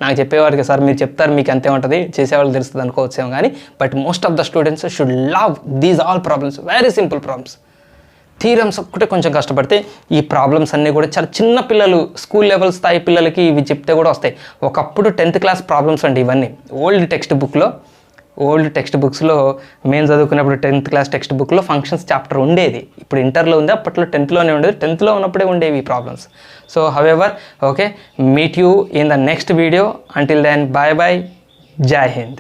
నాకు చెప్పేవారికి సార్ మీరు చెప్తారు మీకు అంతే ఉంటుంది, చేసేవాళ్ళు తెలుస్తుంది అనుకోవచ్చేమో కానీ, but most of the students should love these all problems. Very simple problems. Theorems ఒక్కటే కొంచెం కష్టపడితే ఈ ప్రాబ్లమ్స్ అన్నీ కూడా చాలా చిన్న పిల్లలు, స్కూల్ లెవెల్ స్థాయి పిల్లలకి ఇవి చెప్తే కూడా వస్తాయి. ఒకప్పుడు 10th క్లాస్ ప్రాబ్లమ్స్ అండి ఇవన్నీ. ఓల్డ్ టెక్స్ట్ బుక్స్లో మేము చదువుకున్నప్పుడు 10th క్లాస్ టెక్స్ట్ బుక్లో ఫంక్షన్స్ చాప్టర్ ఉండేది. ఇప్పుడు ఇంటర్లో ఉంది, అప్పట్లో 10thలోనే ఉండేది. 10thలో ఉన్నప్పుడే ఉండేవి ఈ problems. So however, okay, meet you in the next video. Until then, bye bye, జై హింద్.